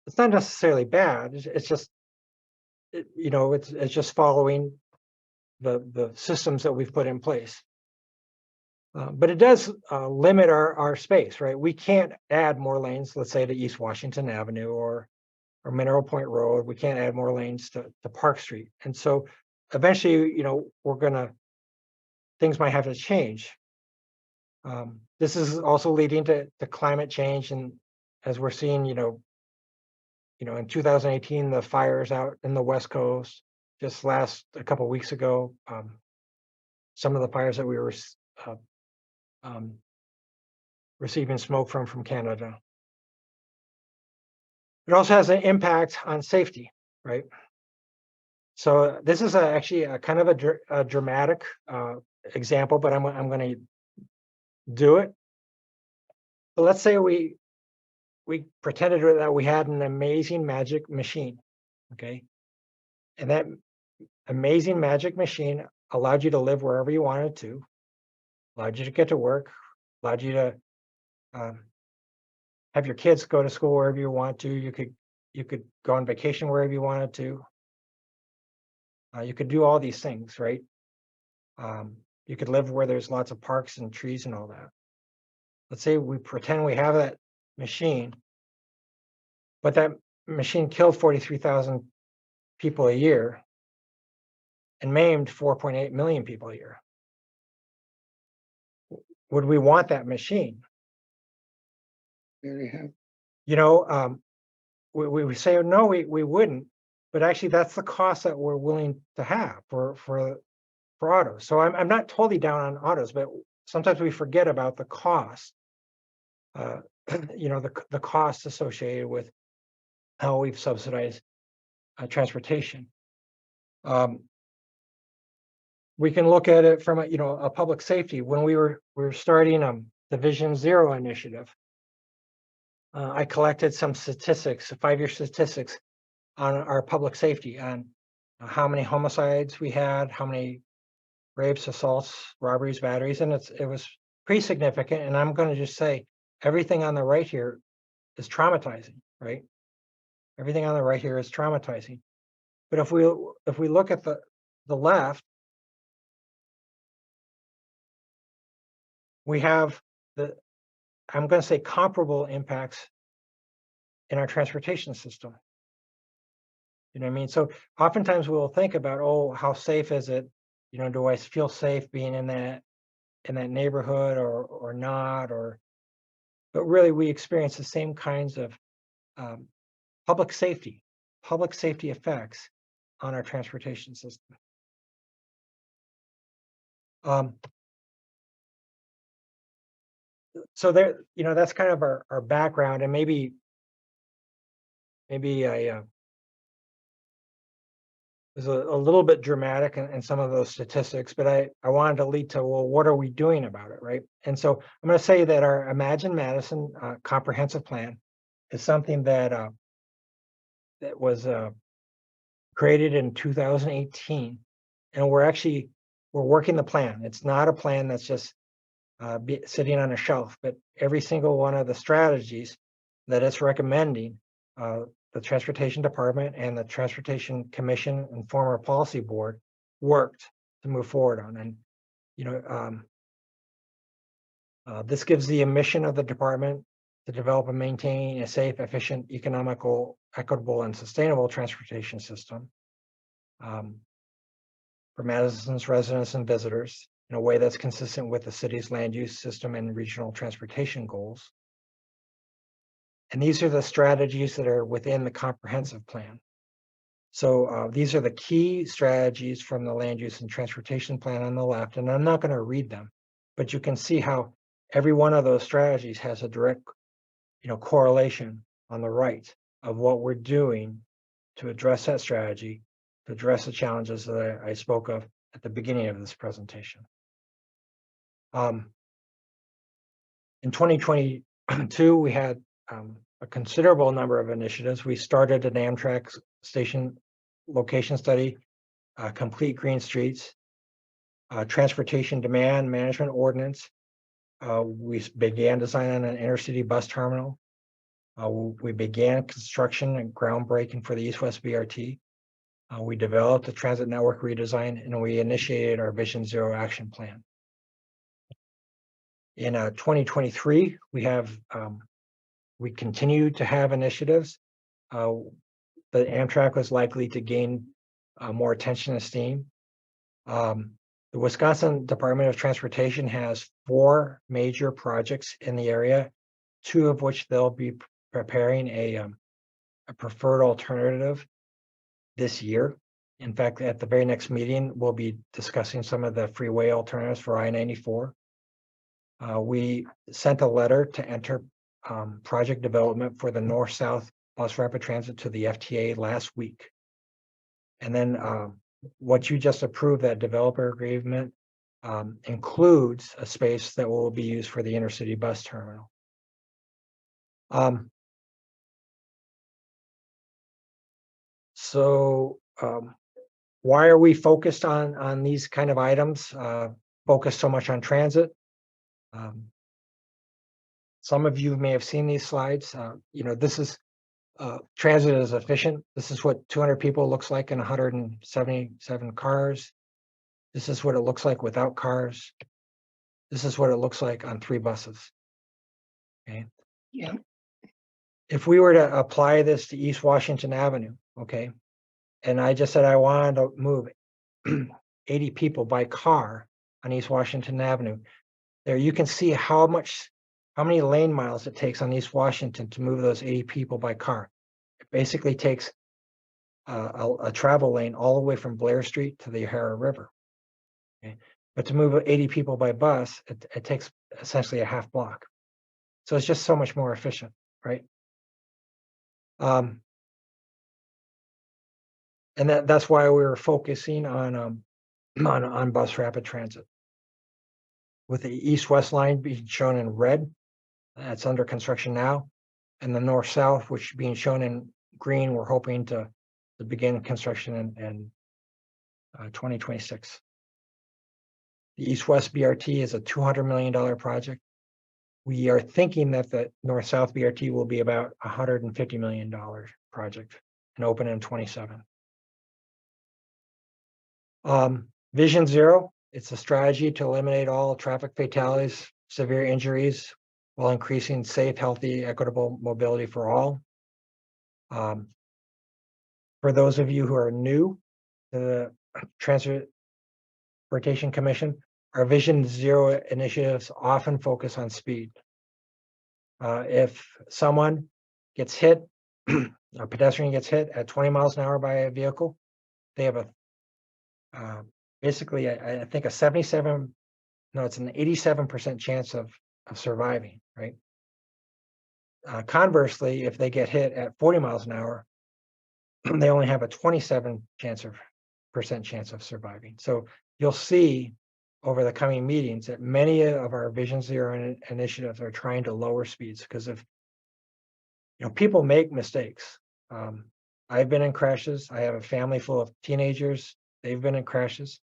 Speaker 1: it's not necessarily bad. It's just, it's just following the systems that we've put in place. But it does limit our space, right? We can't add more lanes, let's say to East Washington Avenue or Mineral Point Road. We can't add more lanes to Park Street. And so eventually, things might have to change. This is also leading to climate change. And as we're seeing, in 2018, the fires out in the West Coast, just a couple of weeks ago, some of the fires that we were receiving smoke from Canada. It also has an impact on safety, right? So this is actually a kind of a dramatic example, but I'm going to do it. But let's say we pretended that we had an amazing magic machine, okay? And that amazing magic machine allowed you to live wherever you wanted to, allowed you to get to work, allowed you to have your kids go to school wherever you want to. You could go on vacation wherever you wanted to. You could do all these things, right? You could live where there's lots of parks and trees and all that. Let's say we pretend we have that machine, but that machine killed 43,000 people a year and maimed 4.8 million people a year. Would we want that machine?
Speaker 14: Very happy.
Speaker 1: We say no, we wouldn't, but actually that's the cost that we're willing to have for autos. So I'm not totally down on autos, but sometimes we forget about the cost. The cost associated with how we've subsidized transportation. We can look at it from a public safety. When we were starting the Vision Zero initiative, I collected some statistics, 5-year statistics on our public safety, on how many homicides we had, how many rapes, assaults, robberies, batteries, and it was pretty significant. And I'm going to just say everything on the right here is traumatizing, right? Everything on the right here is traumatizing. But if we look at the left, we have I'm going to say comparable impacts in our transportation system. You know what I mean? So oftentimes we'll think about, oh, how safe is it? Do I feel safe being in that neighborhood or not? But really we experience the same kinds of public safety effects on our transportation system. So there, that's kind of our background, and maybe I was a little bit dramatic in some of those statistics, but I wanted to lead to, well, what are we doing about it, right? And so I'm going to say that our Imagine Madison comprehensive plan is something that was created in 2018, and we're working the plan. It's not a plan that's just sitting on a shelf, but every single one of the strategies that it's recommending, the Transportation Department and the Transportation Commission and former Policy Board worked to move forward on. And this gives the mission of the department to develop and maintain a safe, efficient, economical, equitable, and sustainable transportation system for Madison's residents and visitors in a way that's consistent with the city's land use system and regional transportation goals. And these are the strategies that are within the comprehensive plan. So these are the key strategies from the land use and transportation plan on the left, and I'm not going to read them, but you can see how every one of those strategies has a direct, correlation on the right of what we're doing to address that strategy, to address the challenges that I spoke of at the beginning of this presentation. In 2022, we had a considerable number of initiatives. We started an Amtrak station location study, complete green streets, transportation demand management ordinance. We began designing an intercity bus terminal. We began construction and groundbreaking for the East-West BRT. We developed a transit network redesign, and we initiated our Vision Zero action plan. In 2023, we continue to have initiatives. The Amtrak was likely to gain more attention and steam. The Wisconsin Department of Transportation has 4 major projects in the area, 2 of which they'll be preparing a preferred alternative this year. In fact, at the very next meeting, we'll be discussing some of the freeway alternatives for I-94. We sent a letter to enter project development for the north-south bus rapid transit to the FTA last week. And then what you just approved, that developer agreement, includes a space that will be used for the intercity bus terminal. Why are we focused on these kind of items, focused so much on transit? Some of you may have seen these slides. This is transit is efficient. This is what 200 people looks like in 177 cars. This is what it looks like without cars. This is what it looks like on 3 buses. Okay.
Speaker 14: Yeah.
Speaker 1: If we were to apply this to East Washington Avenue, okay, and I just said I wanted to move 80 people by car on East Washington Avenue, there you can see how many lane miles it takes on East Washington to move those 80 people by car. It basically takes a travel lane all the way from Blair Street to the O'Hara River. Okay. But to move 80 people by bus, it takes essentially a half block. So it's just so much more efficient, right? And that's why we were focusing on bus rapid transit. With the east-west line being shown in red, that's under construction now, and the north-south, which being shown in green, we're hoping to begin construction in 2026. The East-West BRT is a $200 million project. We are thinking that the north-south BRT will be about a $150 million project and open in 27. Vision Zero, it's a strategy to eliminate all traffic fatalities, severe injuries, while increasing safe, healthy, equitable mobility for all. For those of you who are new to the Transportation Commission, our Vision Zero initiatives often focus on speed. If someone gets hit, a pedestrian gets hit at 20 miles an hour by a vehicle, they have basically, I think it's an 87% chance of surviving, right? Conversely, if they get hit at 40 miles an hour, they only have a 27% chance of surviving. So you'll see over the coming meetings that many of our Vision Zero initiatives are trying to lower speeds because of, people make mistakes. I've been in crashes. I have a family full of teenagers. They've been in crashes.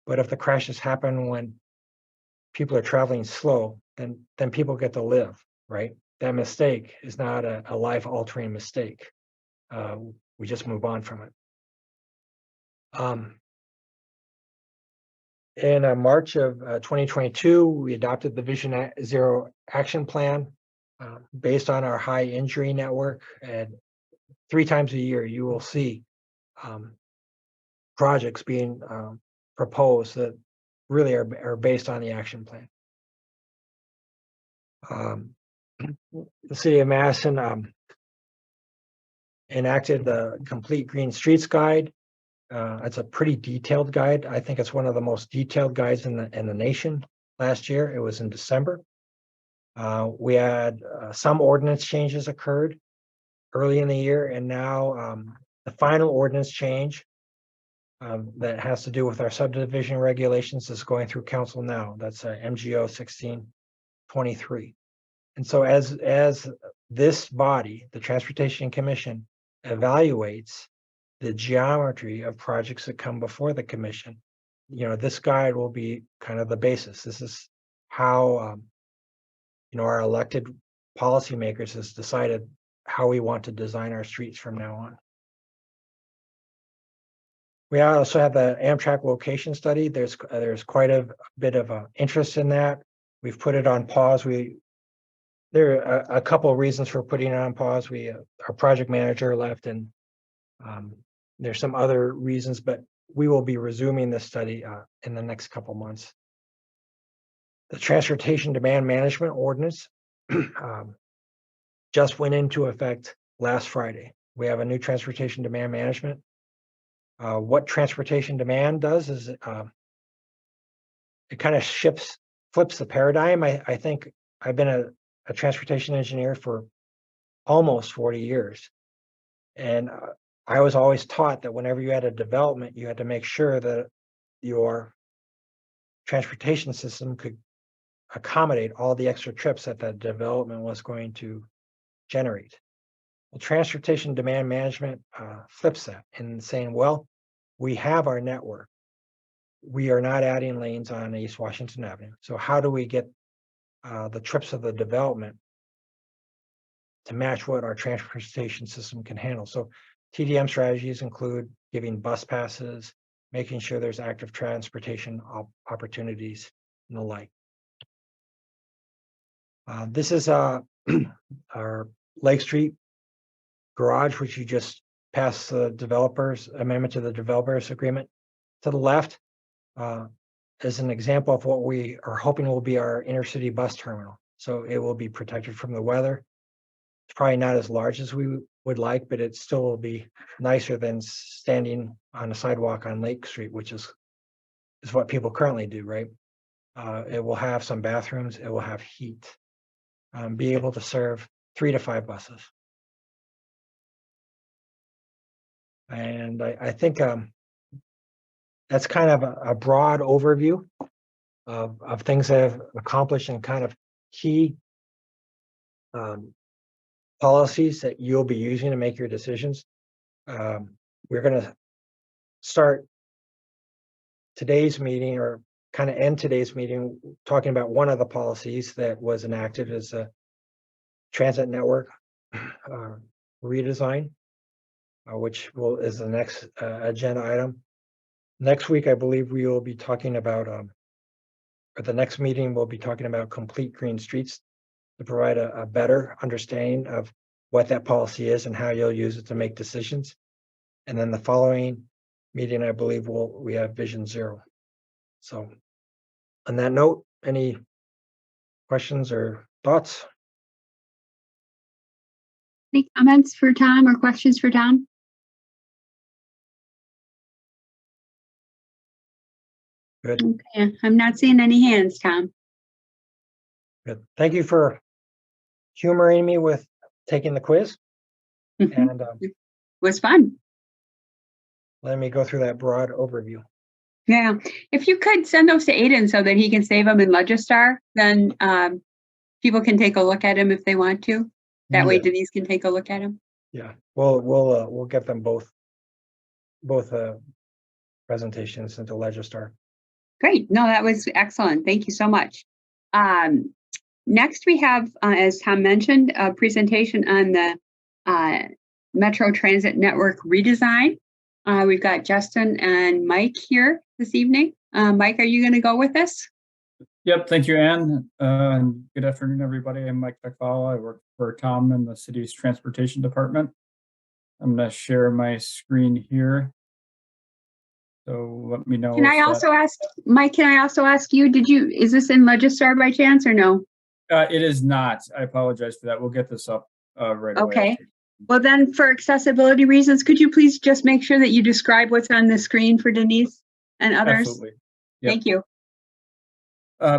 Speaker 1: But if the crashes happen when people are traveling slow, then people get to live, right? That mistake is not a life-altering mistake. We just move on from it. In March of 2022, we adopted the Vision Zero Action Plan based on our high injury network. And 3 times a year, you will see projects being proposed that really are based on the action plan. The city of Madison enacted the Complete Green Streets Guide. It's a pretty detailed guide. I think it's one of the most detailed guides in the nation. Last year, it was in December. We had some ordinance changes occurred early in the year, and now the final ordinance change that has to do with our subdivision regulations is going through council now. That's MGO 1623. And so as this body, the Transportation Commission, evaluates the geometry of projects that come before the commission. You know, this guide will be kind of the basis. This is how, you know, our elected policymakers has decided how we want to design our streets from now on. We also have the Amtrak location study. There's quite a bit of interest in that. We've put it on pause. There are a couple of reasons for putting it on pause. Our project manager left, and there's some other reasons, but we will be resuming this study in the next couple months. The Transportation Demand Management Ordinance just went into effect last Friday. We have a new transportation demand management. What transportation demand does is it kind of flips the paradigm. I think I've been a transportation engineer for almost 40 years. And I was always taught that whenever you had a development, you had to make sure that your transportation system could accommodate all the extra trips that that development was going to generate. Well, transportation demand management flips that and saying, well, we have our network. We are not adding lanes on East Washington Avenue. So how do we get the trips of the development to match what our transportation system can handle? So TDM strategies include giving bus passes, making sure there's active transportation opportunities and the like. This is our Lake Street garage, which you just passed the developers amendment to the developers agreement. To the left is an example of what we are hoping will be our intercity bus terminal. So it will be protected from the weather. It's probably not as large as we would like, but it still will be nicer than standing on a sidewalk on Lake Street, which is what people currently do, right? It will have some bathrooms. It will have heat. Be able to serve 3 to 5 buses. And I think that's kind of a broad overview of things that have accomplished and kind of key policies that you'll be using to make your decisions. We're going to start today's meeting, or kind of end today's meeting, talking about one of the policies that was enacted as a transit network redesign, which is the next agenda item. Next week, I believe we will be talking about, or the next meeting, we'll be talking about complete green streets to provide a better understanding of what that policy is and how you'll use it to make decisions. And then the following meeting, I believe we have Vision Zero. So on that note, any questions or thoughts?
Speaker 8: Any comments for Tom or questions for Tom?
Speaker 1: Good.
Speaker 8: Okay, I'm not seeing any hands, Tom.
Speaker 1: Good. Thank you for humoring me with taking the quiz. And
Speaker 8: it was fun.
Speaker 1: Let me go through that broad overview.
Speaker 8: Yeah, if you could send those to Aiden so that he can save them in Legistar, then people can take a look at them if they want to. That way Denise can take a look at them.
Speaker 1: Yeah, we'll get them both presentations into Legistar.
Speaker 8: Great. No, that was excellent. Thank you so much. Next, we have, as Tom mentioned, a presentation on the Metro Transit Network redesign. We've got Justin and Mike here this evening. Mike, are you going to go with us?
Speaker 15: Yep. Thank you, Anne. Good afternoon, everybody. I'm Mike Beckfall. I work for Tom in the city's transportation department. I'm going to share my screen here. So let me know.
Speaker 8: Can I also ask, Mike, you, is this in Legistar by chance or no?
Speaker 15: It is not. I apologize for that. We'll get this up right away.
Speaker 8: Okay. Well, then for accessibility reasons, could you please just make sure that you describe what's on the screen for Denise and others?
Speaker 15: Absolutely. Yep.
Speaker 8: Thank you.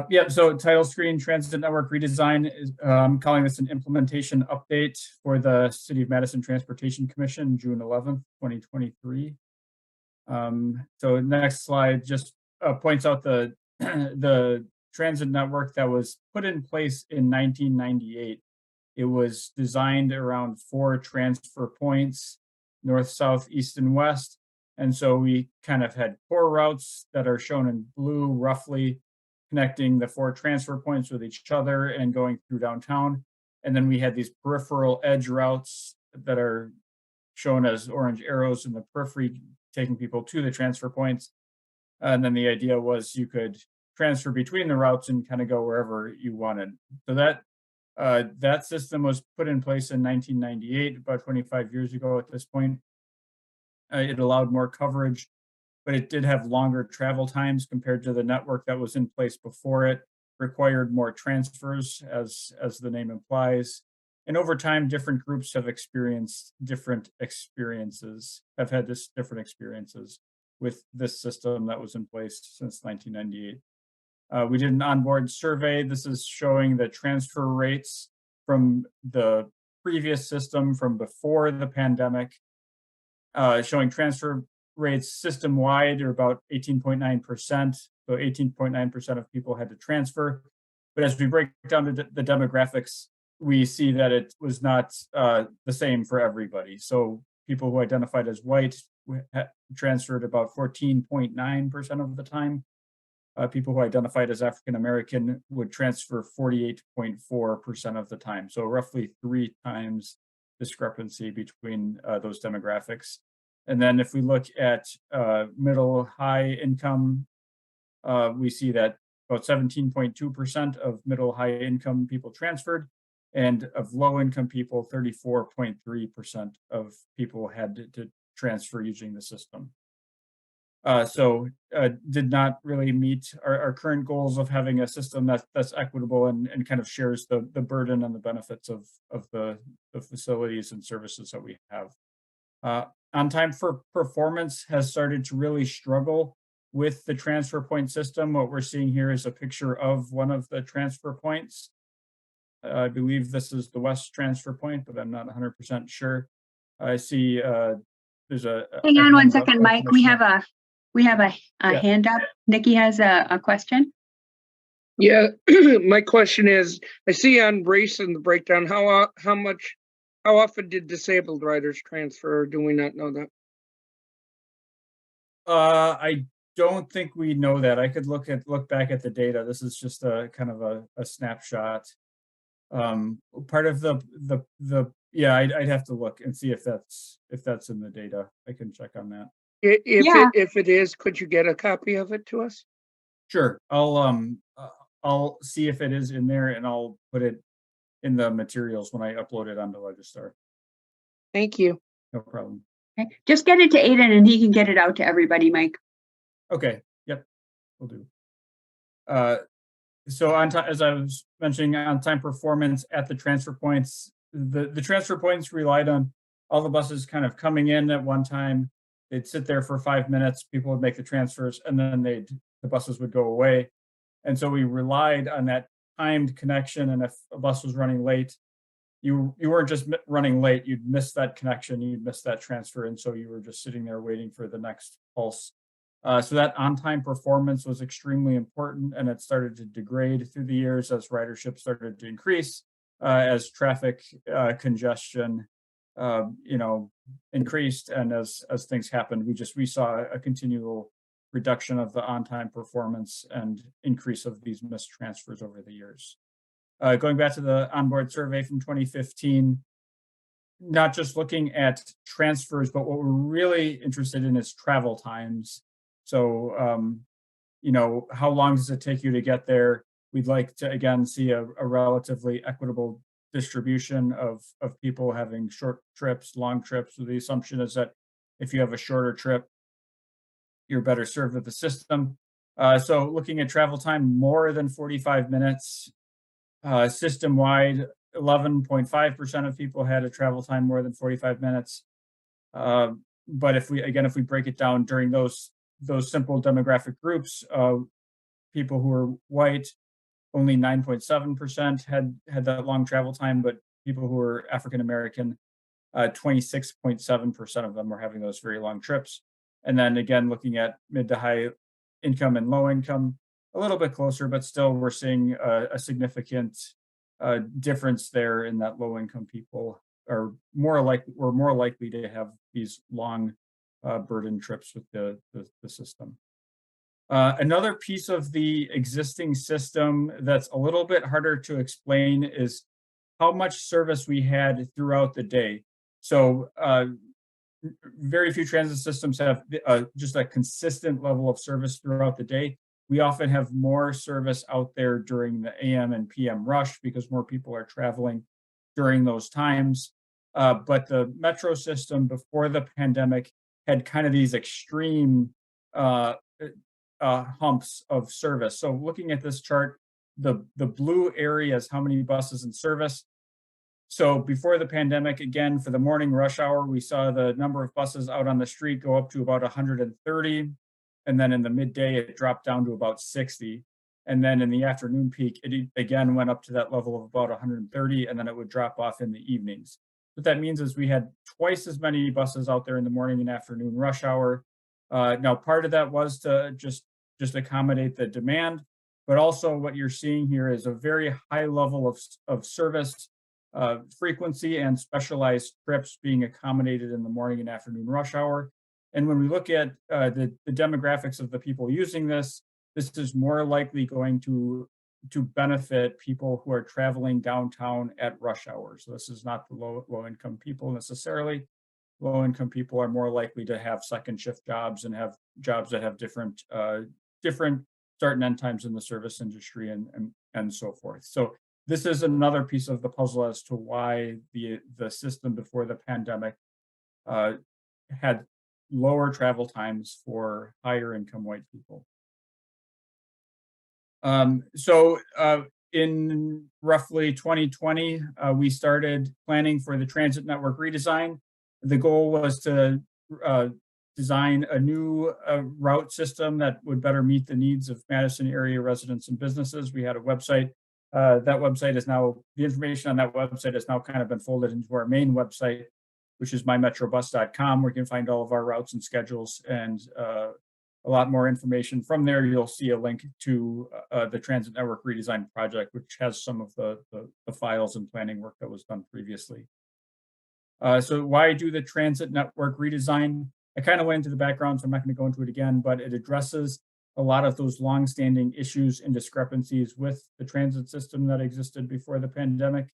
Speaker 15: Yep. So title screen transit network redesign is I'm calling this an implementation update for the City of Madison Transportation Commission, June 11th, 2023. So next slide just points out the the transit network that was put in place in 1998 It was designed around 4 transfer points, north, south, east, and west. And so we kind of had core routes that are shown in blue, roughly connecting the 4 transfer points with each other and going through downtown. And then we had these peripheral edge routes that are shown as orange arrows in the periphery, taking people to the transfer points. And then the idea was you could transfer between the routes and kind of go wherever you wanted. So that system was put in place in 1998, about 25 years ago at this point. It allowed more coverage, but it did have longer travel times compared to the network that was in place before it, required more transfers, as the name implies. And over time, different groups have experienced different experiences, have had different experiences with this system that was in place since 1998. We did an onboard survey. This is showing the transfer rates from the previous system from before the pandemic, showing transfer rates system-wide are about 18.9%. So 18.9% of people had to transfer. But as we break down the demographics, we see that it was not the same for everybody. So people who identified as white transferred about 14.9% of the time. People who identified as African American would transfer 48.4% of the time. So roughly 3 times discrepancy between those demographics. And then if we look at middle high income, we see that about 17.2% of middle high income people transferred, and of low income people, 34.3% of people had to transfer using the system. So did not really meet our current goals of having a system that's equitable and kind of shares the burden and the benefits of the facilities and services that we have. On time for performance has started to really struggle with the transfer point system. What we're seeing here is a picture of one of the transfer points. I believe this is the west transfer point, but I'm not 100% sure. I see there's a—
Speaker 8: Hang on one second, Mike. We have a hand up. Nikki has a question.
Speaker 14: Yeah, my question is, I see on race in the breakdown, how often did disabled riders transfer, or do we not know that?
Speaker 15: I don't think we know that. I could look back at the data. This is just a kind of a snapshot. Part of yeah, I'd have to look and see if that's in the data. I can check on that.
Speaker 14: If it is, could you get a copy of it to us?
Speaker 15: Sure. I'll see if it is in there, and I'll put it in the materials when I upload it onto Legistar.
Speaker 14: Thank you.
Speaker 15: No problem.
Speaker 8: Okay. Just get it to Aiden and he can get it out to everybody, Mike.
Speaker 15: Okay. Yep. Will do. So on time, as I was mentioning, on time performance at the transfer points, the transfer points relied on all the buses kind of coming in at one time. They'd sit there for 5 minutes, people would make the transfers, and then the buses would go away. And so we relied on that timed connection. And if a bus was running late, you weren't just running late, you'd miss that connection, you'd miss that transfer. And so you were just sitting there waiting for the next pulse. So that on-time performance was extremely important, and it started to degrade through the years as ridership started to increase, as traffic congestion increased, and as things happened, we saw a continual reduction of the on-time performance and increase of these missed transfers over the years. Going back to the onboard survey from 2015, not just looking at transfers, but what we're really interested in is travel times. So, how long does it take you to get there? We'd like to, again, see a relatively equitable distribution of people having short trips, long trips. So the assumption is that if you have a shorter trip, you're better served with the system. So looking at travel time, more than 45 minutes, system-wide, 11.5% of people had a travel time more than 45 minutes. But if we break it down during those simple demographic groups, people who are white, only 9.7% had that long travel time, but people who are African American, 26.7% of them were having those very long trips. And then again, looking at mid to high income and low income, a little bit closer, but still we're seeing a significant difference there in that low income people are more likely to have these long burden trips with the system. Another piece of the existing system that's a little bit harder to explain is how much service we had throughout the day. So very few transit systems have just a consistent level of service throughout the day. We often have more service out there during the AM and PM rush because more people are traveling during those times. But the metro system before the pandemic had kind of these extreme humps of service. So looking at this chart, the blue area is how many buses in service. So before the pandemic, again, for the morning rush hour, we saw the number of buses out on the street go up to about 130. And then in the midday, it dropped down to about 60. And then in the afternoon peak, it again went up to that level of about 130, and then it would drop off in the evenings. What that means is we had twice as many buses out there in the morning and afternoon rush hour. Now, part of that was to just accommodate the demand, but also what you're seeing here is a very high level of service frequency and specialized trips being accommodated in the morning and afternoon rush hour. And when we look at the demographics of the people using this is more likely going to benefit people who are traveling downtown at rush hour. So this is not the low income people necessarily. Low income people are more likely to have second shift jobs and have jobs that have different start and end times in the service industry and so forth. So this is another piece of the puzzle as to why the system before the pandemic had lower travel times for higher income white people. So in roughly 2020, we started planning for the transit network redesign. The goal was to design a new route system that would better meet the needs of Madison area residents and businesses. We had a website. That website is now, the information on that website has now kind of been folded into our main website, which is mymetrobus.com, where you can find all of our routes and schedules and a lot more information. From there, you'll see a link to the Transit Network Redesign Project, which has some of the files and planning work that was done previously. So why do the Transit Network Redesign? I kind of went into the background, so I'm not going to go into it again, but it addresses a lot of those longstanding issues and discrepancies with the transit system that existed before the pandemic.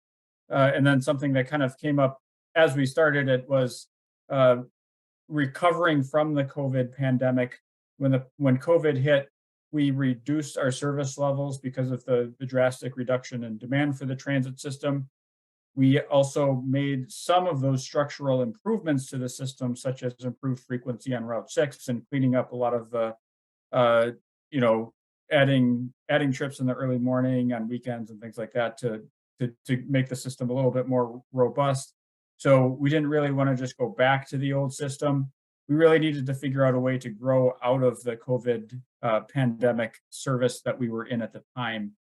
Speaker 15: And then something that kind of came up as we started it was recovering from the COVID pandemic. When COVID hit, we reduced our service levels because of the drastic reduction in demand for the transit system. We also made some of those structural improvements to the system, such as improved frequency on Route 6 and cleaning up a lot of the, adding trips in the early morning on weekends and things like that to make the system a little bit more robust. So we didn't really want to just go back to the old system. We really needed to figure out a way to grow out of the COVID pandemic service that we were in at the time.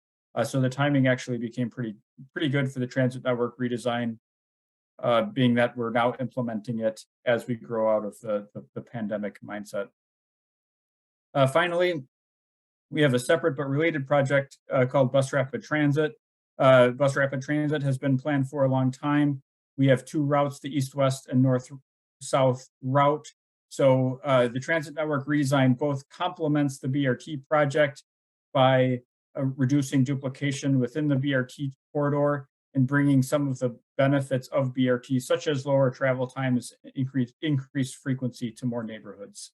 Speaker 15: So the timing actually became pretty good for the transit network redesign, being that we're now implementing it as we grow out of the pandemic mindset. Finally, we have a separate but related project called Bus Rapid Transit. Bus Rapid Transit has been planned for a long time. We have two routes, the east-west and north-south route. So the transit network redesign both complements the BRT project by reducing duplication within the BRT corridor and bringing some of the benefits of BRT, such as lower travel times, increased frequency to more neighborhoods.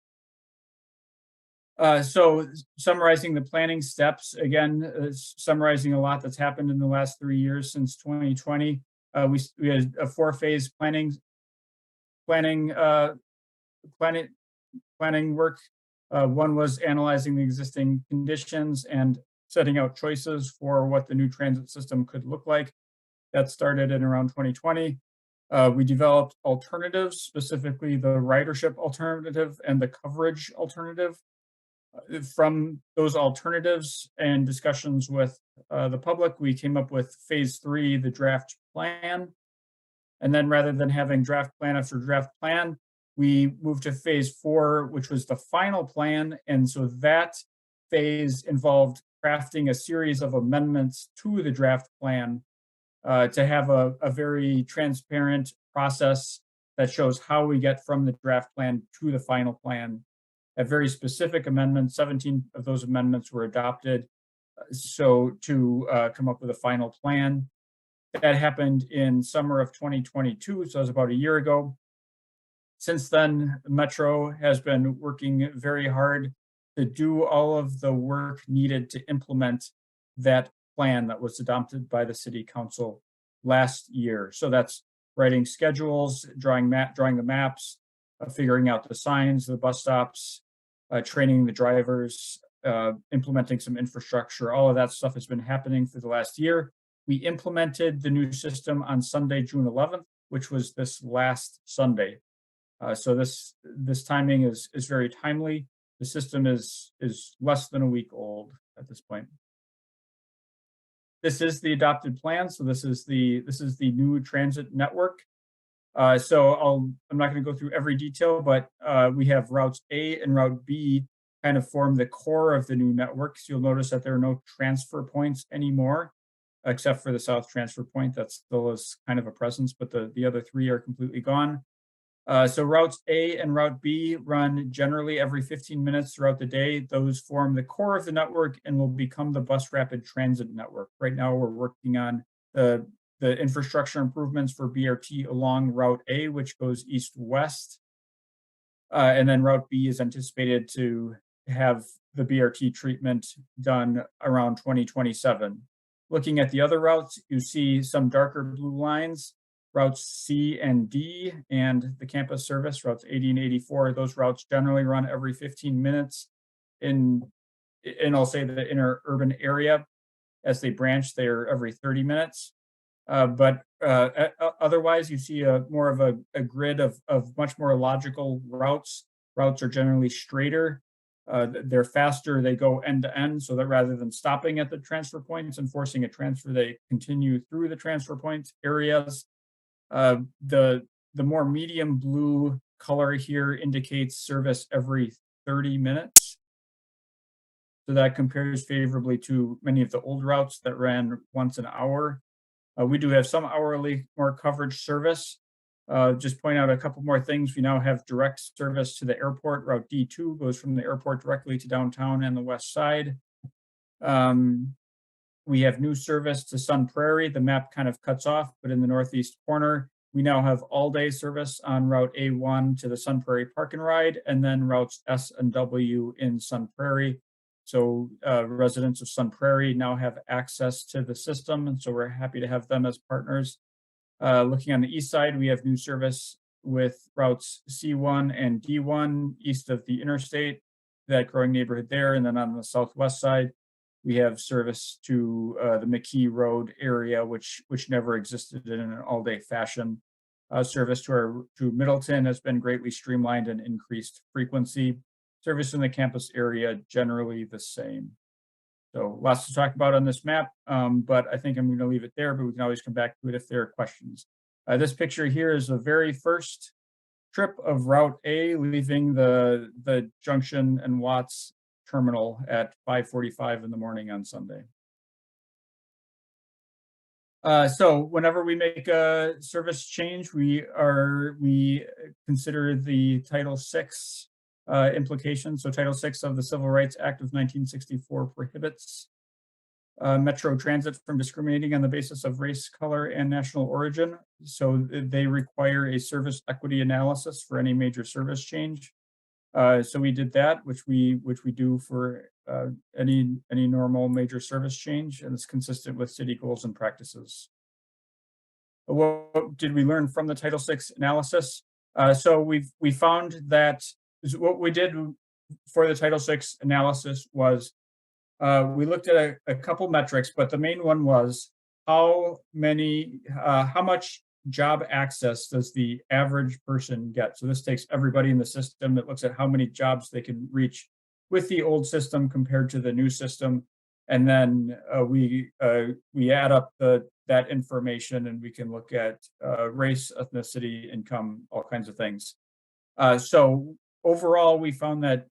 Speaker 15: So summarizing the planning steps, again, summarizing a lot that's happened in the last 3 years since 2020. We had a 4-phase planning work. One was analyzing the existing conditions and setting out choices for what the new transit system could look like. That started in around 2020. We developed alternatives, specifically the ridership alternative and the coverage alternative. From those alternatives and discussions with the public, we came up with phase 3, the draft plan. And then rather than having draft plan after draft plan, we moved to phase 4, which was the final plan. And so that phase involved crafting a series of amendments to the draft plan to have a very transparent process that shows how we get from the draft plan to the final plan. A very specific amendments, 17 of those amendments were adopted. So to come up with a final plan. That happened in summer of 2022, so it was about a year ago. Since then, Metro has been working very hard to do all of the work needed to implement that plan that was adopted by the city council last year. So that's writing schedules, drawing the maps, figuring out the signs, the bus stops, training the drivers, implementing some infrastructure. All of that stuff has been happening for the last year. We implemented the new system on Sunday, June 11th, which was this last Sunday. So this timing is very timely. The system is less than a week old at this point. This is the adopted plan. So this is the new transit network. So I'm not going to go through every detail, but we have routes A and route B kind of form the core of the new network. So you'll notice that there are no transfer points anymore, except for the south transfer point that still is kind of a presence, but the other three are completely gone. So routes A and route B run generally every 15 minutes throughout the day. Those form the core of the network and will become the bus rapid transit network. Right now, we're working on the infrastructure improvements for BRT along route A, which goes east-west. And then route B is anticipated to have the BRT treatment done around 2027. Looking at the other routes, you see some darker blue lines. Routes C and D and the campus service, routes 80 and 84, those routes generally run every 15 minutes in I'll say the inner urban area. As they branch, they're every 30 minutes. But otherwise, you see more of a grid of much more logical routes. Routes are generally straighter. They're faster, they go end to end, so that rather than stopping at the transfer points and forcing a transfer, they continue through the transfer points areas. The more medium blue color here indicates service every 30 minutes. So that compares favorably to many of the old routes that ran once an hour. We do have some hourly more coverage service. Just point out a couple more things. We now have direct service to the airport. Route D2 goes from the airport directly to downtown and the west side. We have new service to Sun Prairie. The map kind of cuts off, but in the northeast corner, we now have all-day service on Route A1 to the Sun Prairie Park and Ride, and then routes S and W in Sun Prairie. So residents of Sun Prairie now have access to the system, and so we're happy to have them as partners. Looking on the east side, we have new service with routes C1 and D1 east of the interstate, that growing neighborhood there, and then on the southwest side, we have service to the McKee Road area, which never existed in an all-day fashion. Service to Middleton has been greatly streamlined and increased frequency. Service in the campus area generally the same. So lots to talk about on this map, but I think I'm going to leave it there, but we can always come back to it if there are questions. This picture here is the very first trip of Route A leaving the Junction and Watts terminal at 5:45 in the morning on Sunday. So whenever we make a service change, we consider the Title VI implications. So Title VI of the Civil Rights Act of 1964 prohibits Metro Transit from discriminating on the basis of race, color, and national origin. So they require a service equity analysis for any major service change. So we did that, which we do for any normal major service change, and it's consistent with city goals and practices. What did we learn from the Title VI analysis? So we found that what we did for the Title VI analysis was we looked at a couple metrics, but the main one was how much job access does the average person get? So this takes everybody in the system. That looks at how many jobs they can reach with the old system compared to the new system. And then we add up that information, and we can look at race, ethnicity, income, all kinds of things. So overall, we found that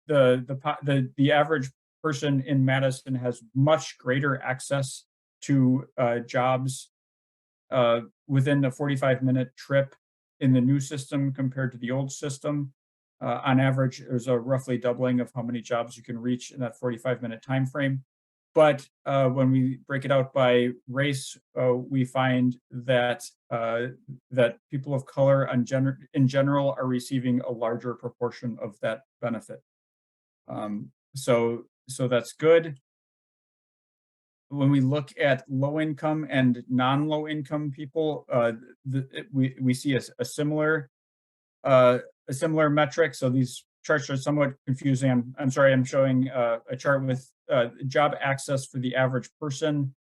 Speaker 15: the average person in Madison has much greater access to jobs within a 45-minute trip in the new system compared to the old system. On average, there's a roughly doubling of how many jobs you can reach in that 45-minute time frame. But when we break it out by race, we find that that people of color in general are receiving a larger proportion of that benefit. So that's good. When we look at low income and non-low income people, we see a similar metric. So these charts are somewhat confusing. I'm sorry, I'm showing a chart with job access for the average person,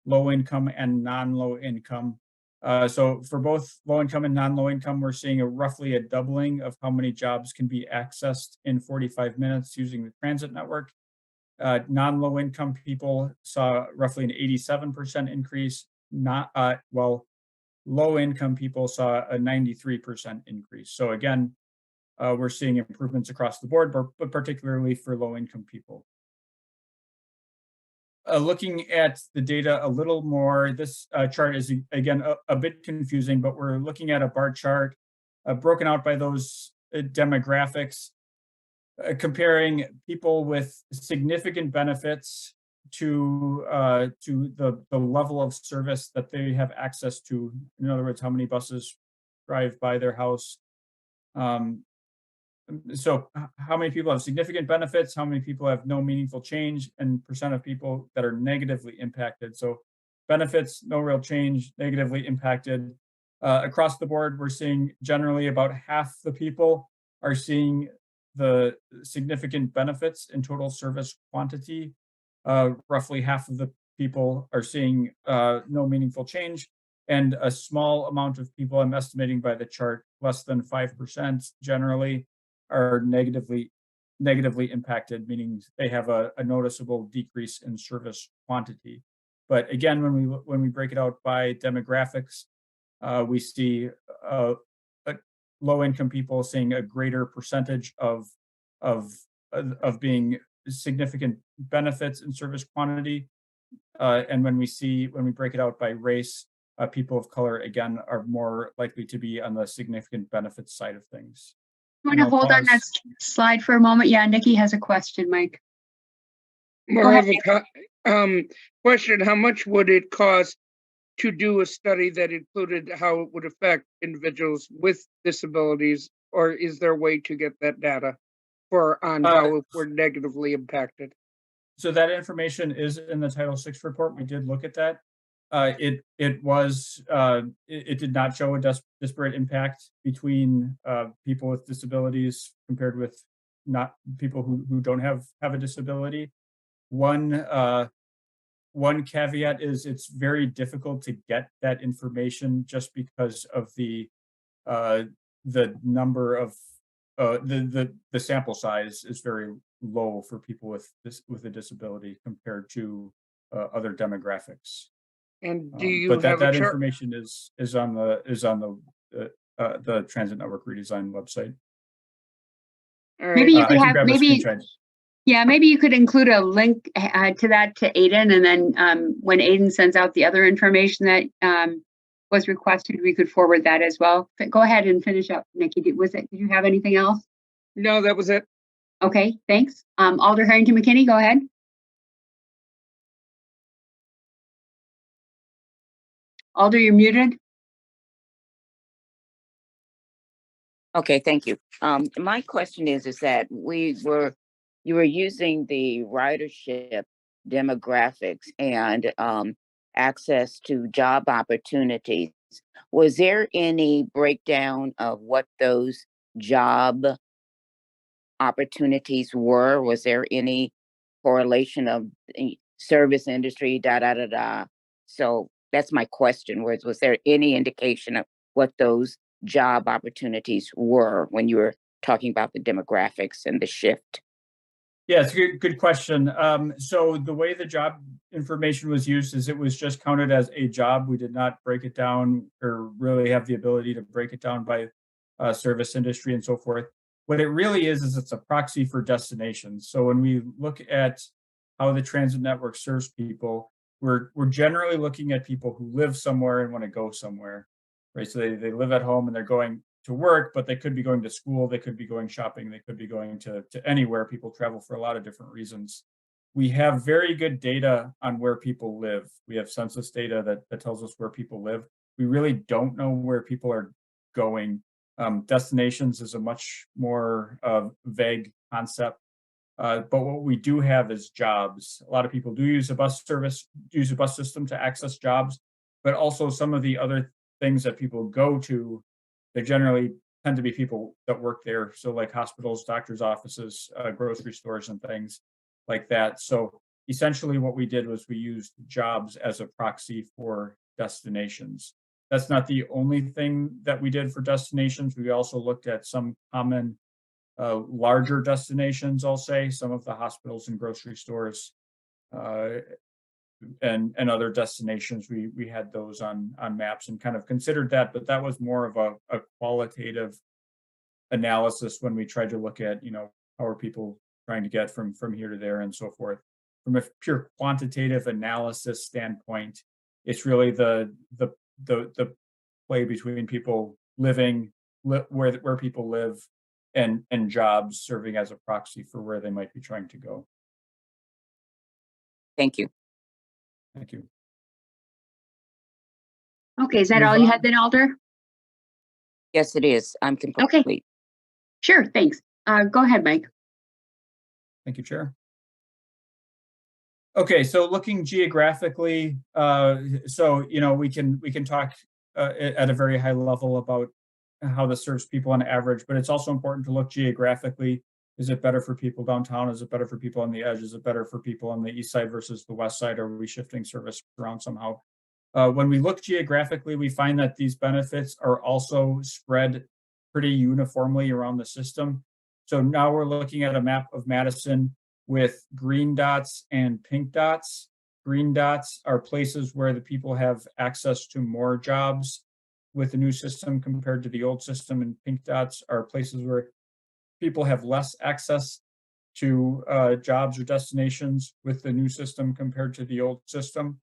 Speaker 15: low income and non-low income. So for both low income and non-low income, we're seeing roughly a doubling of how many jobs can be accessed in 45 minutes using the transit network. Non-low income people saw roughly an 87% increase, while low income people saw a 93% increase. So again, we're seeing improvements across the board, but particularly for low income people. Looking at the data a little more, this chart is again a bit confusing, but we're looking at a bar chart broken out by those demographics, comparing people with significant benefits to the level of service that they have access to. In other words, how many buses drive by their house. So how many people have significant benefits, how many people have no meaningful change, and percent of people that are negatively impacted. So benefits, no real change, negatively impacted. Across the board, we're seeing generally about half the people are seeing the significant benefits in total service quantity. Roughly half of the people are seeing no meaningful change, and a small amount of people, I'm estimating by the chart, less than 5% generally, are negatively impacted, meaning they have a noticeable decrease in service quantity. But again, when we break it out by demographics, we see low income people seeing a greater percentage of being significant benefits in service quantity. And when we break it out by race, people of color again are more likely to be on the significant benefits side of things.
Speaker 8: You want to hold on that slide for a moment? Yeah, Nikki has a question, Mike.
Speaker 14: More of a question. How much would it cost to do a study that included how it would affect individuals with disabilities, or is there a way to get that data on how we're negatively impacted?
Speaker 15: So that information is in the Title VI report. We did look at that. It did not show a disparate impact between people with disabilities compared with not people who don't have a disability. One caveat is it's very difficult to get that information just because of the number of the sample size is very low for people with a disability compared to other demographics.
Speaker 14: And do you
Speaker 15: but
Speaker 14: have
Speaker 15: that information is on the Transit Network Redesign website.
Speaker 8: All right. Maybe you could have maybe you could include a link to that to Aiden, and then when Aiden sends out the other information that was requested, we could forward that as well. But go ahead and finish up, Nikki. Did you have anything else?
Speaker 14: No, that was it.
Speaker 8: Okay, thanks. Alder Harrington McKinney, go ahead. Alder, you're muted.
Speaker 4: Okay, thank you. My question is that you were using the ridership demographics and access to job opportunities. Was there any breakdown of what those job opportunities were? Was there any correlation of service industry, So that's my question. Was there any indication of what those job opportunities were when you were talking about the demographics and the shift?
Speaker 15: Yeah, it's a good question. So the way the job information was used is it was just counted as a job. We did not break it down or really have the ability to break it down by service industry and so forth. What it really is it's a proxy for destinations. So when we look at how the transit network serves people, we're generally looking at people who live somewhere and want to go somewhere, right? So they live at home and they're going to work, but they could be going to school, they could be going shopping, they could be going to anywhere. People travel for a lot of different reasons. We have very good data on where people live. We have census data that tells us where people live. We really don't know where people are going. Destinations is a much more vague concept. But what we do have is jobs. A lot of people do use a bus system to access jobs, but also some of the other things that people go to, they generally tend to be people that work there. So like hospitals, doctors' offices, grocery stores and things like that. So essentially what we did was we used jobs as a proxy for destinations. That's not the only thing that we did for destinations. We also looked at some common larger destinations, I'll say, some of the hospitals and grocery stores and other destinations. We had those on maps and kind of considered that, but that was more of a qualitative analysis when we tried to look at, how are people trying to get from here to there and so forth. From a pure quantitative analysis standpoint, it's really the play between people living where people live and jobs serving as a proxy for where they might be trying to go.
Speaker 4: Thank you.
Speaker 15: Thank you.
Speaker 8: Okay, is that all you had then, Alder?
Speaker 4: Yes, it is. I'm complete.
Speaker 8: Okay. Sure, thanks. Go ahead, Mike.
Speaker 15: Thank you, Chair. Okay, so looking geographically, we can talk at a very high level about how this serves people on average, but it's also important to look geographically. Is it better for people downtown? Is it better for people on the edge? Is it better for people on the east side versus the west side? Are we shifting service around somehow? When we look geographically, we find that these benefits are also spread pretty uniformly around the system. So now we're looking at a map of Madison with green dots and pink dots. Green dots are places where the people have access to more jobs with the new system compared to the old system, and pink dots are places where people have less access to jobs or destinations with the new system compared to the old system.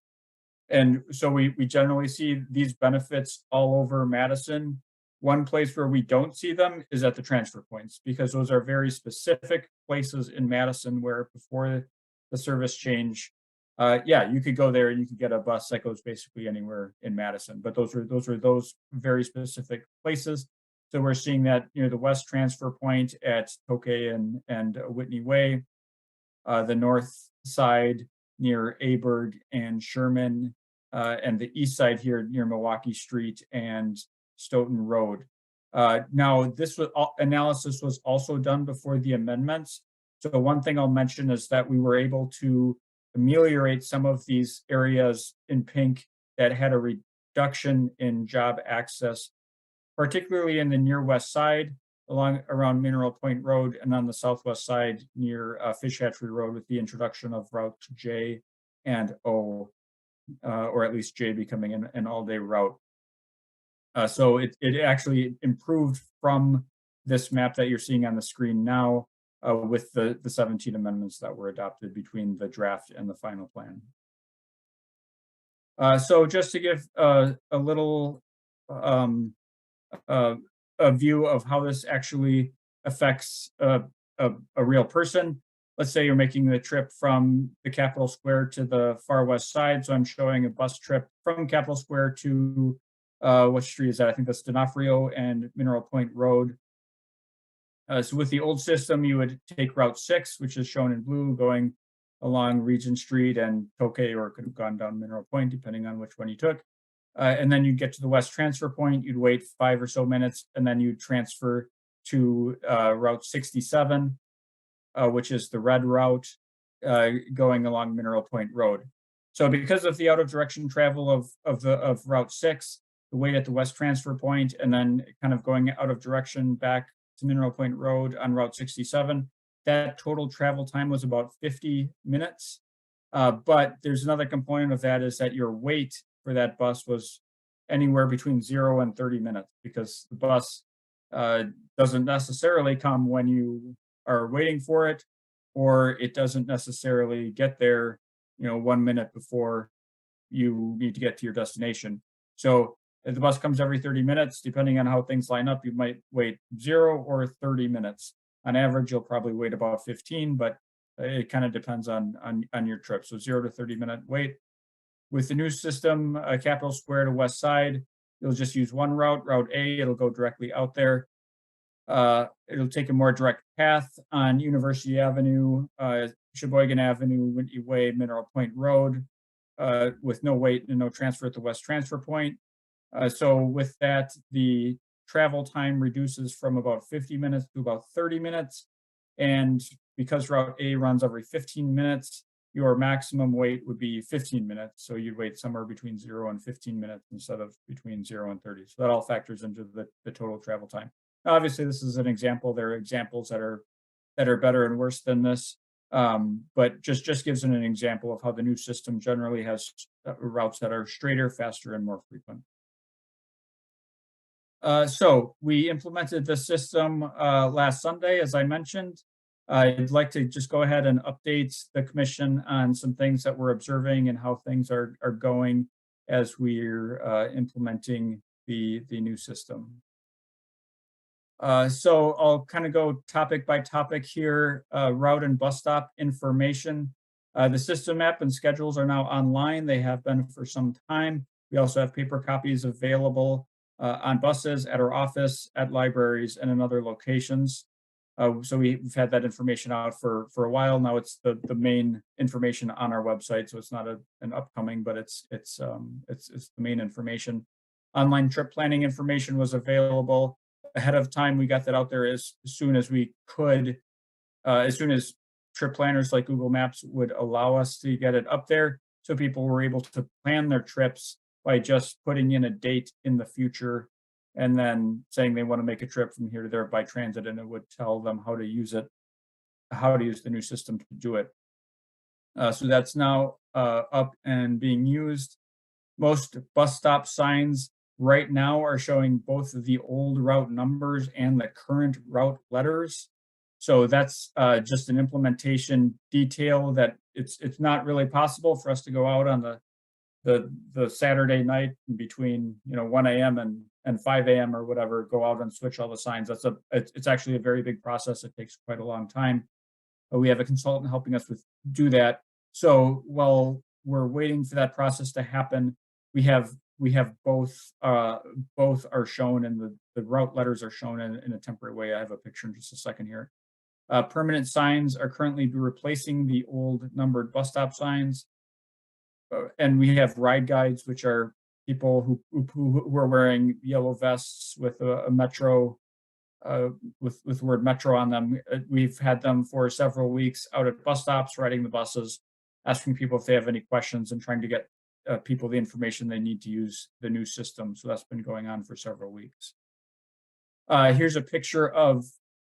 Speaker 15: And so we generally see these benefits all over Madison. One place where we don't see them is at the transfer points, because those are very specific places in Madison where before the service change, you could go there and you could get a bus that goes basically anywhere in Madison. But those are very specific places. So we're seeing that near the west transfer point at Tokay and Whitney Way, the north side near Aberg and Sherman, and the east side here near Milwaukee Street and Stoughton Road. Now, this analysis was also done before the amendments. So one thing I'll mention is that we were able to ameliorate some of these areas in pink that had a reduction in job access, particularly in the near west side around Mineral Point Road, and on the southwest side near Fish Hatchery Road with the introduction of Route J and O, or at least J becoming an all-day route. So it actually improved from this map that you're seeing on the screen now with the 17 amendments that were adopted between the draft and the final plan. So just to give a little a view of how this actually affects a real person. Let's say you're making the trip from the Capitol Square to the far west side. So I'm showing a bus trip from Capitol Square to what street is that? I think that's D'Onofrio and Mineral Point Road. So with the old system, you would take Route 6, which is shown in blue, going along Regent Street and Tokay, or it could have gone down Mineral Point, depending on which one you took. And then you get to the west transfer point, you'd wait 5 or so minutes, and then you'd transfer to Route 67, which is the red route going along Mineral Point Road. So because of the out of direction travel of Route 6, the wait at the west transfer point, and then kind of going out of direction back to Mineral Point Road on Route 67, that total travel time was about 50 minutes. But there's another component of that, is that your wait for that bus was anywhere between 0 and 30 minutes, because the bus doesn't necessarily come when you are waiting for it, or it doesn't necessarily get there, 1 minute before you need to get to your destination. So if the bus comes every 30 minutes, depending on how things line up, you might wait 0 or 30 minutes. On average, you'll probably wait about 15, but it kind of depends on your trip. So 0 to 30-minute wait. With the new system, Capitol Square to West Side, you'll just use one route, Route A. It'll go directly out there. It'll take a more direct path on University Avenue, Sheboygan Avenue, Whitney Way, Mineral Point Road, with no wait and no transfer at the West Transfer Point. So with that, the travel time reduces from about 50 minutes to about 30 minutes. And because Route A runs every 15 minutes, your maximum wait would be 15 minutes. So you'd wait somewhere between 0 and 15 minutes instead of between 0 and 30. So that all factors into the total travel time. Now, obviously, this is an example. There are examples that are better and worse than this. But just gives an example of how the new system generally has routes that are straighter, faster, and more frequent. So we implemented the system last Sunday, as I mentioned. I'd like to just go ahead and update the commission on some things that we're observing and how things are going as we're implementing the new system. So I'll kind of go topic by topic here. Route and bus stop information. The system map and schedules are now online. They have been for some time. We also have paper copies available on buses, at our office, at libraries, and in other locations. So we've had that information out for a while now. It's the main information on our website, so it's not an upcoming, but it's the main information. Online trip planning information was available ahead of time. We got that out there as soon as we could, as soon as trip planners like Google Maps would allow us to get it up there, so people were able to plan their trips by just putting in a date in the future and then saying they want to make a trip from here to there by transit, and it would tell them how to use it, how to use the new system to do it. So that's now up and being used. Most bus stop signs right now are showing both the old route numbers and the current route letters. So that's just an implementation detail that it's not really possible for us to go out on the Saturday night between 1 a.m. and 5 a.m. or whatever, go out and switch all the signs. It's actually a very big process. It takes quite a long time. But we have a consultant helping us do that. So while we're waiting for that process to happen, we have both are shown, and the route letters are shown in a temporary way. I have a picture in just a second here. Permanent signs are currently replacing the old numbered bus stop signs. And we have ride guides, which are people who are wearing yellow vests with a metro, with the word metro on them. We've had them for several weeks out at bus stops, riding the buses, asking people if they have any questions and trying to get people the information they need to use the new system. So that's been going on for several weeks. Here's a picture of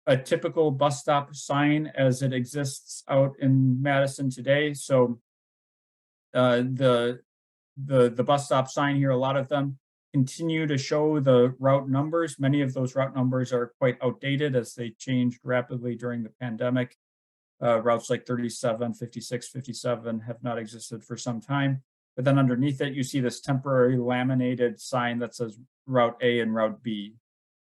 Speaker 15: a typical bus stop sign as it exists out in Madison today. So the bus stop sign here, a lot of them continue to show the route numbers. Many of those route numbers are quite outdated as they changed rapidly during the pandemic. Routes like 37, 56, 57 have not existed for some time. But then underneath it, you see this temporary laminated sign that says Route A and Route B.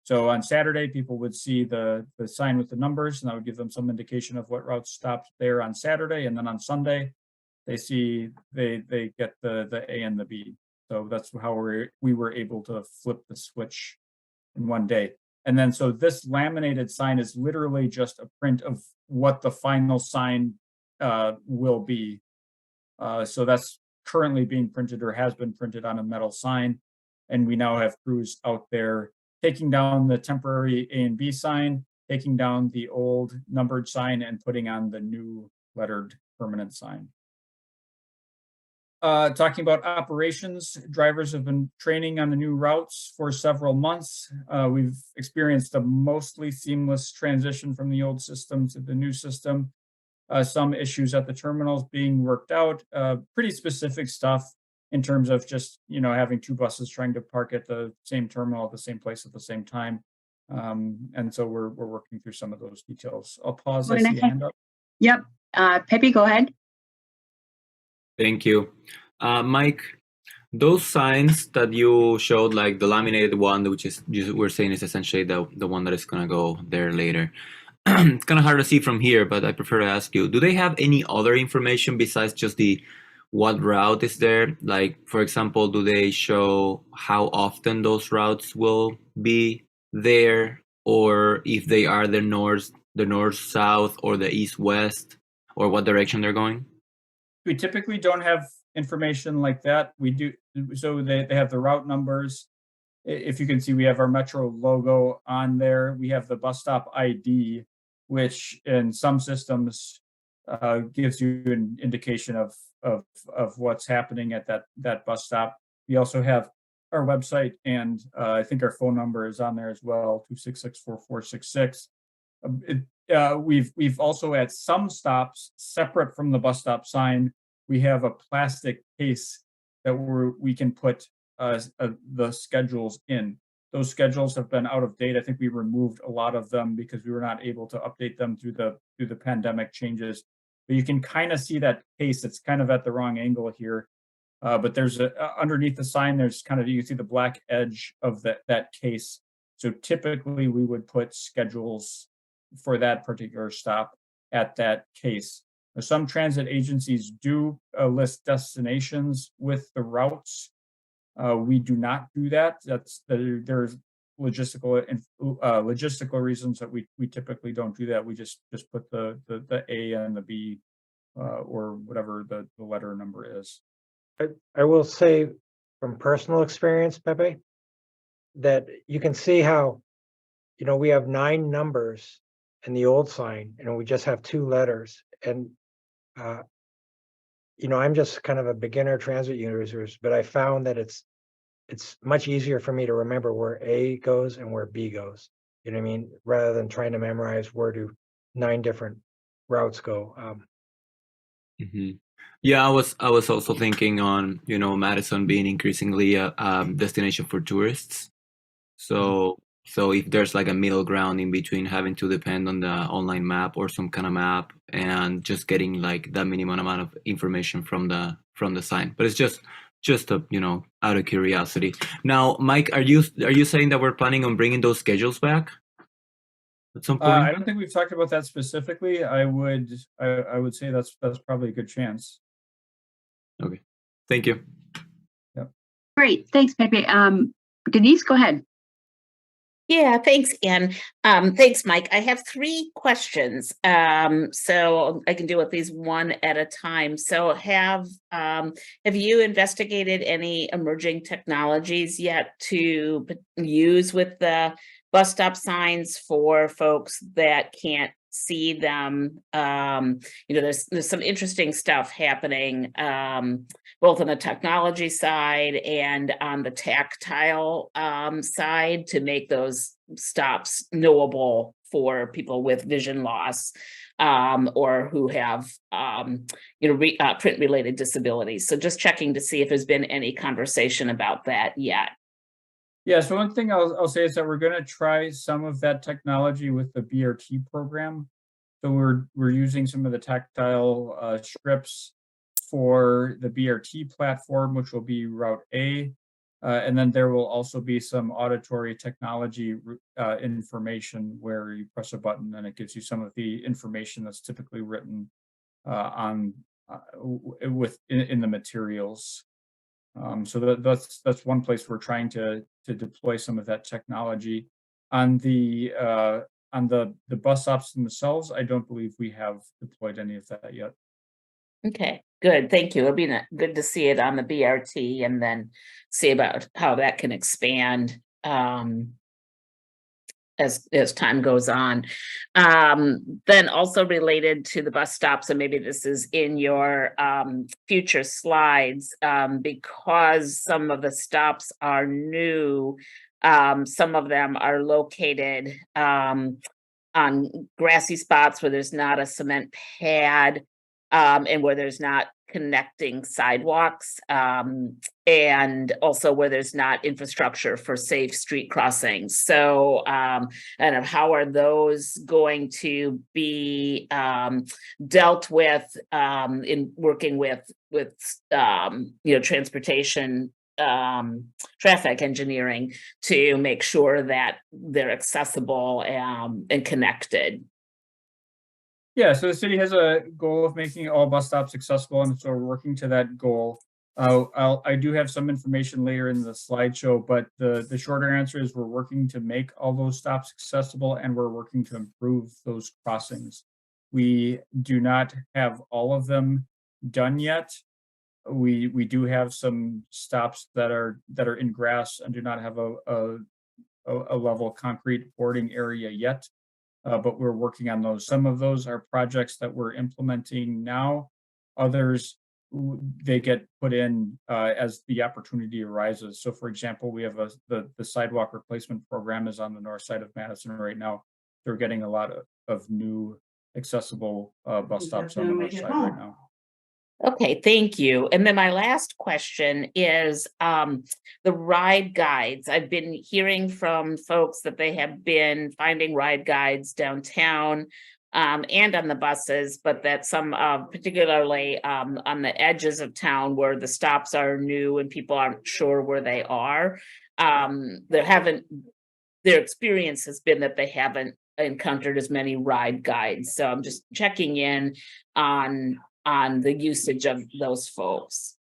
Speaker 15: So on Saturday, people would see the sign with the numbers, and that would give them some indication of what route stopped there on Saturday. And then on Sunday, they get the A and the B. So that's how we were able to flip the switch in one day. And then so this laminated sign is literally just a print of what the final sign will be. So that's currently being printed or has been printed on a metal sign. And we now have crews out there taking down the temporary A and B sign, taking down the old numbered sign, and putting on the new lettered permanent sign. Talking about operations, drivers have been training on the new routes for several months. We've experienced a mostly seamless transition from the old system to the new system. Some issues at the terminals being worked out, pretty specific stuff in terms of just, having two buses trying to park at the same terminal at the same place at the same time. And so we're working through some of those details. I'll pause. I see a hand up.
Speaker 8: Yep. Pepe, go ahead.
Speaker 13: Thank you. Mike, those signs that you showed, like the laminated one, which is we're saying is essentially the one that is gonna go there later. It's kind of hard to see from here, but I prefer to ask you: do they have any other information besides just the what route is there? Like, for example, do they show how often those routes will be there, or if they are the north south, or the east west, or what direction they're going?
Speaker 15: We typically don't have information like that. We do, so they have the route numbers. If you can see, we have our Metro logo on there. We have the bus stop ID, which in some systems gives you an indication of what's happening at that bus stop. We also have our website, and I think our phone number is on there as well, 266-4466. We've also at some stops, separate from the bus stop sign, we have a plastic case that we can put the schedules in. Those schedules have been out of date. I think we removed a lot of them because we were not able to update them through the pandemic changes. But you can kind of see that case. It's kind of at the wrong angle here. But there's underneath the sign, there's kind of, you can see the black edge of that case. So typically we would put schedules for that particular stop at that case. Now, some transit agencies do list destinations with the routes. We do not do that. There's logistical reasons that we typically don't do that. We just put the A and the B or whatever the letter number is.
Speaker 1: I will say from personal experience, Pepe, that you can see how, we have 9 numbers in the old sign and we just have 2 letters. And, I'm just kind of a beginner transit user, but I found that it's much easier for me to remember where A goes and where B goes. You know what I mean? Rather than trying to memorize where do 9 different routes go.
Speaker 13: Yeah, I was also thinking on, Madison being increasingly a destination for tourists. So if there's like a middle ground in between having to depend on the online map or some kind of map and just getting like that minimum amount of information from the sign. But it's just a, out of curiosity. Now, Mike, are you saying that we're planning on bringing those schedules back at some point?
Speaker 15: I don't think we've talked about that specifically. I would say that's probably a good chance.
Speaker 13: Okay, thank you.
Speaker 15: Yep.
Speaker 8: Great, thanks, Pepe. Denise, go ahead.
Speaker 7: Yeah, thanks, Ann. Thanks, Mike. I have 3 questions, so I can deal with these one at a time. So have you investigated any emerging technologies yet to use with the bus stop signs for folks that can't see them? There's some interesting stuff happening, both on the technology side and on the tactile side to make those stops knowable for people with vision loss or who have print related disabilities. So just checking to see if there's been any conversation about that yet.
Speaker 15: Yeah, so one thing I'll say is that we're going to try some of that technology with the BRT program. So we're using some of the tactile strips for the BRT platform, which will be Route A. And then there will also be some auditory technology information where you press a button and it gives you some of the information that's typically written in the materials. So that's one place we're trying to deploy some of that technology. On the bus stops themselves, I don't believe we have deployed any of that yet.
Speaker 7: Okay, good. Thank you. It'll be good to see it on the BRT and then see about how that can expand as time goes on. Then also related to the bus stops, and maybe this is in your future slides, because some of the stops are new, some of them are located on grassy spots where there's not a cement pad and where there's not connecting sidewalks, and also where there's not infrastructure for safe street crossings. So, and how are those going to be dealt with in working with transportation traffic engineering to make sure that they're accessible and connected.
Speaker 15: Yeah, so the city has a goal of making all bus stops accessible, and so we're working to that goal. I do have some information later in the slideshow, but the shorter answer is we're working to make all those stops accessible, and we're working to improve those crossings. We do not have all of them done yet. We do have some stops that are in grass and do not have a level concrete boarding area yet. But we're working on those. Some of those are projects that we're implementing now. Others, they get put in as the opportunity arises. So for example, we have the sidewalk replacement program is on the north side of Madison right now. They're getting a lot of new accessible bus stops on the north side right now.
Speaker 7: Okay, thank you. And then my last question is the ride guides. I've been hearing from folks that they have been finding ride guides downtown and on the buses, but that some particularly on the edges of town where the stops are new and people aren't sure where they are, their experience has been that they haven't encountered as many ride guides. So I'm just checking in on the usage of those folks.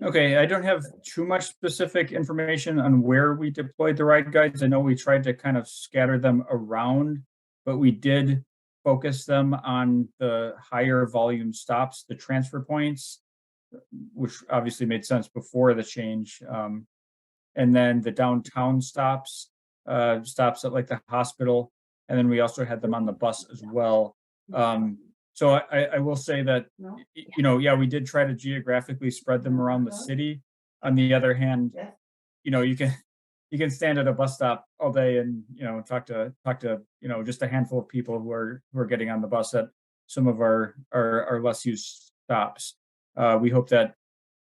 Speaker 15: Okay, I don't have too much specific information on where we deployed the ride guides. I know we tried to kind of scatter them around, but we did focus them on the higher volume stops, the transfer points, which obviously made sense before the change. And then the downtown stops at like the hospital. And then we also had them on the bus as well. So I will say that, yeah, we did try to geographically spread them around the city. On the other hand, you can stand at a bus stop all day and, talk to, just a handful of people who are getting on the bus at some of our less used stops. We hope that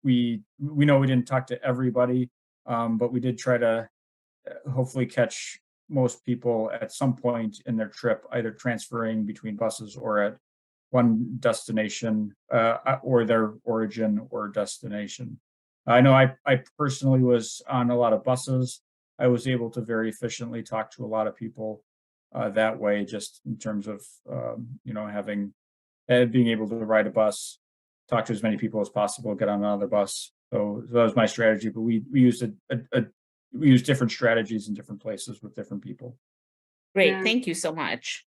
Speaker 15: we know we didn't talk to everybody, but we did try to hopefully catch most people at some point in their trip, either transferring between buses or at one destination or their origin or destination. I know I personally was on a lot of buses. I was able to very efficiently talk to a lot of people that way, just in terms of being able to ride a bus, talk to as many people as possible, get on another bus. So that was my strategy. But we used we used different strategies in different places with different people.
Speaker 7: Great,
Speaker 8: Yeah.
Speaker 7: thank you so much.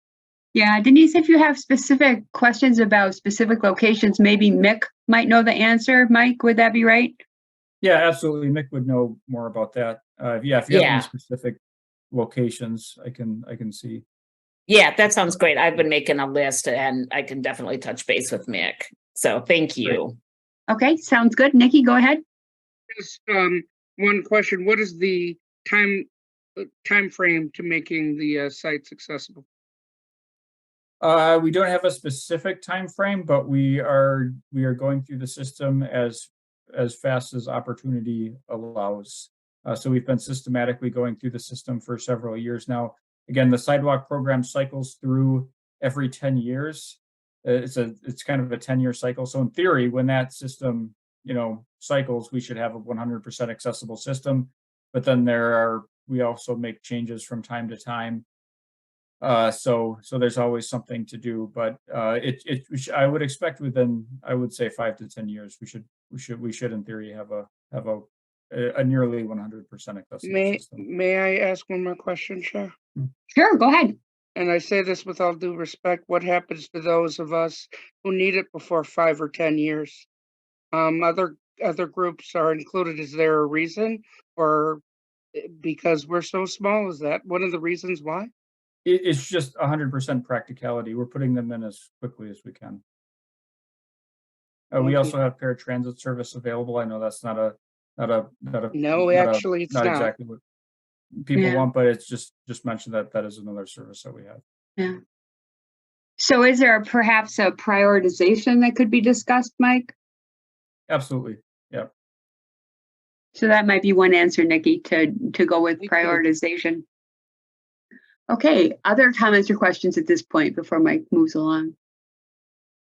Speaker 8: Yeah, Denise, if you have specific questions about specific locations, maybe Mick might know the answer. Mike, would that be right?
Speaker 15: Yeah, absolutely. Mick would know more about that. If you have any specific locations, I can see.
Speaker 7: Yeah, that sounds great. I've been making a list and I can definitely touch base with Mick. So thank you.
Speaker 8: Okay, sounds good. Nikki, go ahead.
Speaker 14: Just one question. What is the time frame to making the sites accessible?
Speaker 15: We don't have a specific time frame, but we are going through the system as fast as opportunity allows. So we've been systematically going through the system for several years now. Again, the sidewalk program cycles through every 10 years. It's kind of a 10-year cycle. So in theory, when that system cycles, we should have a 100% accessible system. But then we also make changes from time to time. So there's always something to do, but I would expect within, I would say, 5 to 10 years, we should in theory have a nearly 100% accessible system.
Speaker 14: May I ask one more question, Chair?
Speaker 8: Sure, go ahead.
Speaker 14: And I say this with all due respect, what happens to those of us who need it before 5 or 10 years? Other groups are included. Is there a reason, or because we're so small? Is that one of the reasons why?
Speaker 15: It's just 100% practicality. We're putting them in as quickly as we can. We also have paratransit service available. I know that's not exactly what people want, but it's just mentioned that is another service that we have.
Speaker 8: Yeah. So is there perhaps a prioritization that could be discussed, Mike?
Speaker 15: Absolutely. Yeah.
Speaker 8: So that might be one answer, Nikki, to go with prioritization. Okay, other comments or questions at this point before Mike moves along?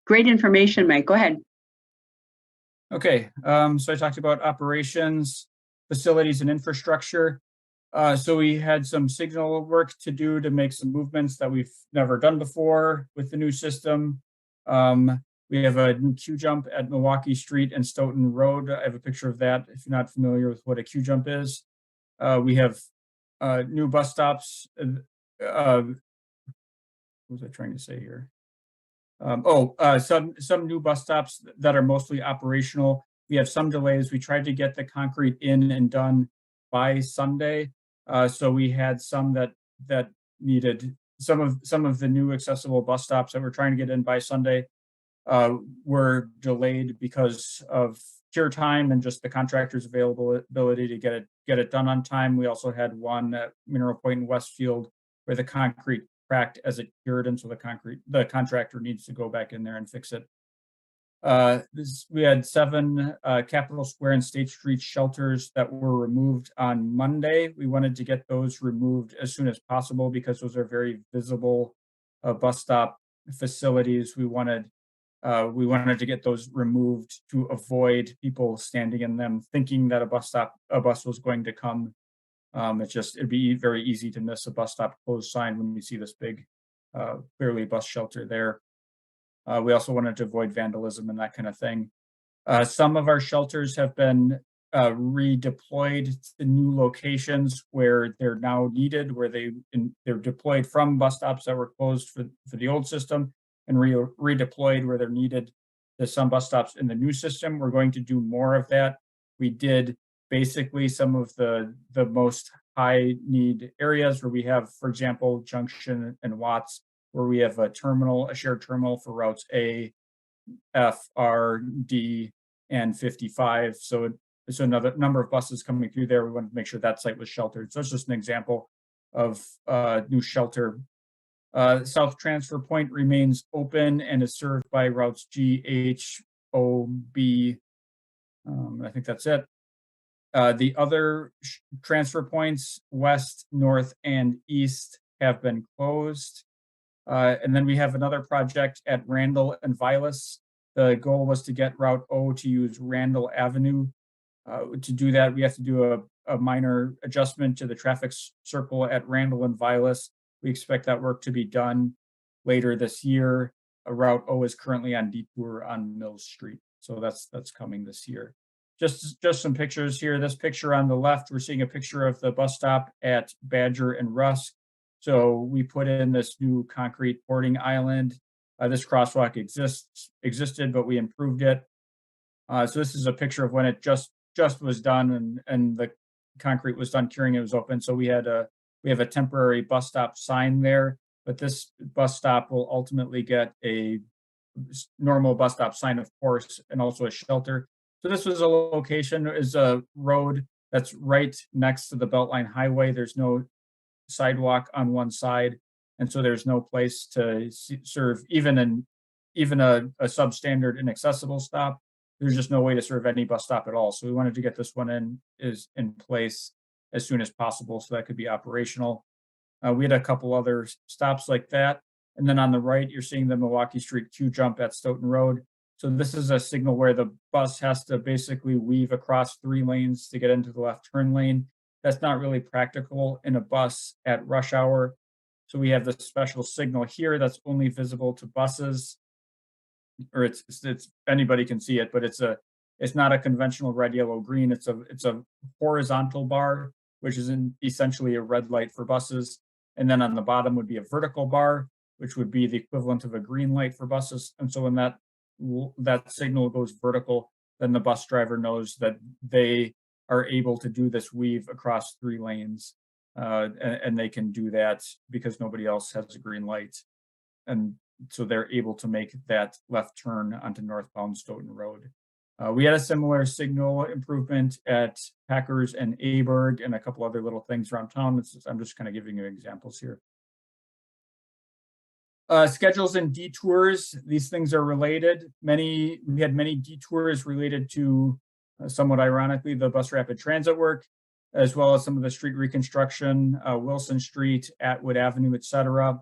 Speaker 8: Great information, Mike. Go ahead.
Speaker 15: Okay, so I talked about operations, facilities, and infrastructure. So we had some signal work to do to make some movements that we've never done before with the new system. We have a new queue jump at Milwaukee Street and Stoughton Road. I have a picture of that if you're not familiar with what a queue jump is. We have new bus stops. What was I trying to say here? Some new bus stops that are mostly operational. We have some delays. We tried to get the concrete in and done by Sunday. So we had some that needed some of the new accessible bus stops that we're trying to get in by Sunday were delayed because of cure time and just the contractor's ability to get it done on time. We also had one at Mineral Point in Westfield where the concrete cracked as it cured, and so the contractor needs to go back in there and fix it. We had 7 Capitol Square and State Street shelters that were removed on Monday. We wanted to get those removed as soon as possible because those are very visible bus stop facilities. We wanted to get those removed to avoid people standing in them thinking that a bus was going to come. It'd be very easy to miss a bus stop closed sign when you see this big, clearly bus shelter there. We also wanted to avoid vandalism and that kind of thing. Some of our shelters have been redeployed to new locations where they're now needed, where they're deployed from bus stops that were closed for the old system and redeployed where they're needed to some bus stops in the new system. We're going to do more of that. We did basically some of the most high need areas where we have, for example, Junction and Watts, where we have a shared terminal for routes A, F, R, D, and 55. So another number of buses coming through there. We wanted to make sure that site was sheltered. So it's just an example of new shelter. South Transfer Point remains open and is served by routes G, H, O, B. I think that's it. The other transfer points, west, north, and east, have been closed. And then we have another project at Randall and Vilas. The goal was to get Route O to use Randall Avenue. To do that, we have to do a minor adjustment to the traffic circle at Randall and Vilas. We expect that work to be done later this year. Route O is currently on detour on Mills Street, so that's coming this year. Just some pictures here. This picture on the left, we're seeing a picture of the bus stop at Badger and Rusk. So we put in this new concrete boarding island. This crosswalk existed, but we improved it. So this is a picture of when it just was done and the concrete was done curing, it was open. So we have a temporary bus stop sign there, but this bus stop will ultimately get a normal bus stop sign, of course, and also a shelter. So this was is a road that's right next to the Beltline Highway. There's no sidewalk on one side, and so there's no place to serve even a substandard inaccessible stop. There's just no way to serve any bus stop at all. So we wanted to get this one in place as soon as possible so that could be operational. We had a couple other stops like that. And then on the right, you're seeing the Milwaukee Street queue jump at Stoughton Road. So this is a signal where the bus has to basically weave across 3 lanes to get into the left turn lane. That's not really practical in a bus at rush hour. So we have this special signal here that's only visible to buses, or it's anybody can see it, but it's not a conventional red, yellow, green. It's a horizontal bar, which is essentially a red light for buses. And then on the bottom would be a vertical bar, which would be the equivalent of a green light for buses. And so when that signal goes vertical, then the bus driver knows that they are able to do this weave across 3 lanes. And they can do that because nobody else has a green light. And so they're able to make that left turn onto northbound Stoughton Road. We had a similar signal improvement at Packers and Aberg and a couple other little things around town. I'm just kind of giving you examples here. Schedules and detours, these things are related. We had many detours related to, somewhat ironically, the bus rapid transit work, as well as some of the street reconstruction, Wilson Street, Atwood Avenue, etc.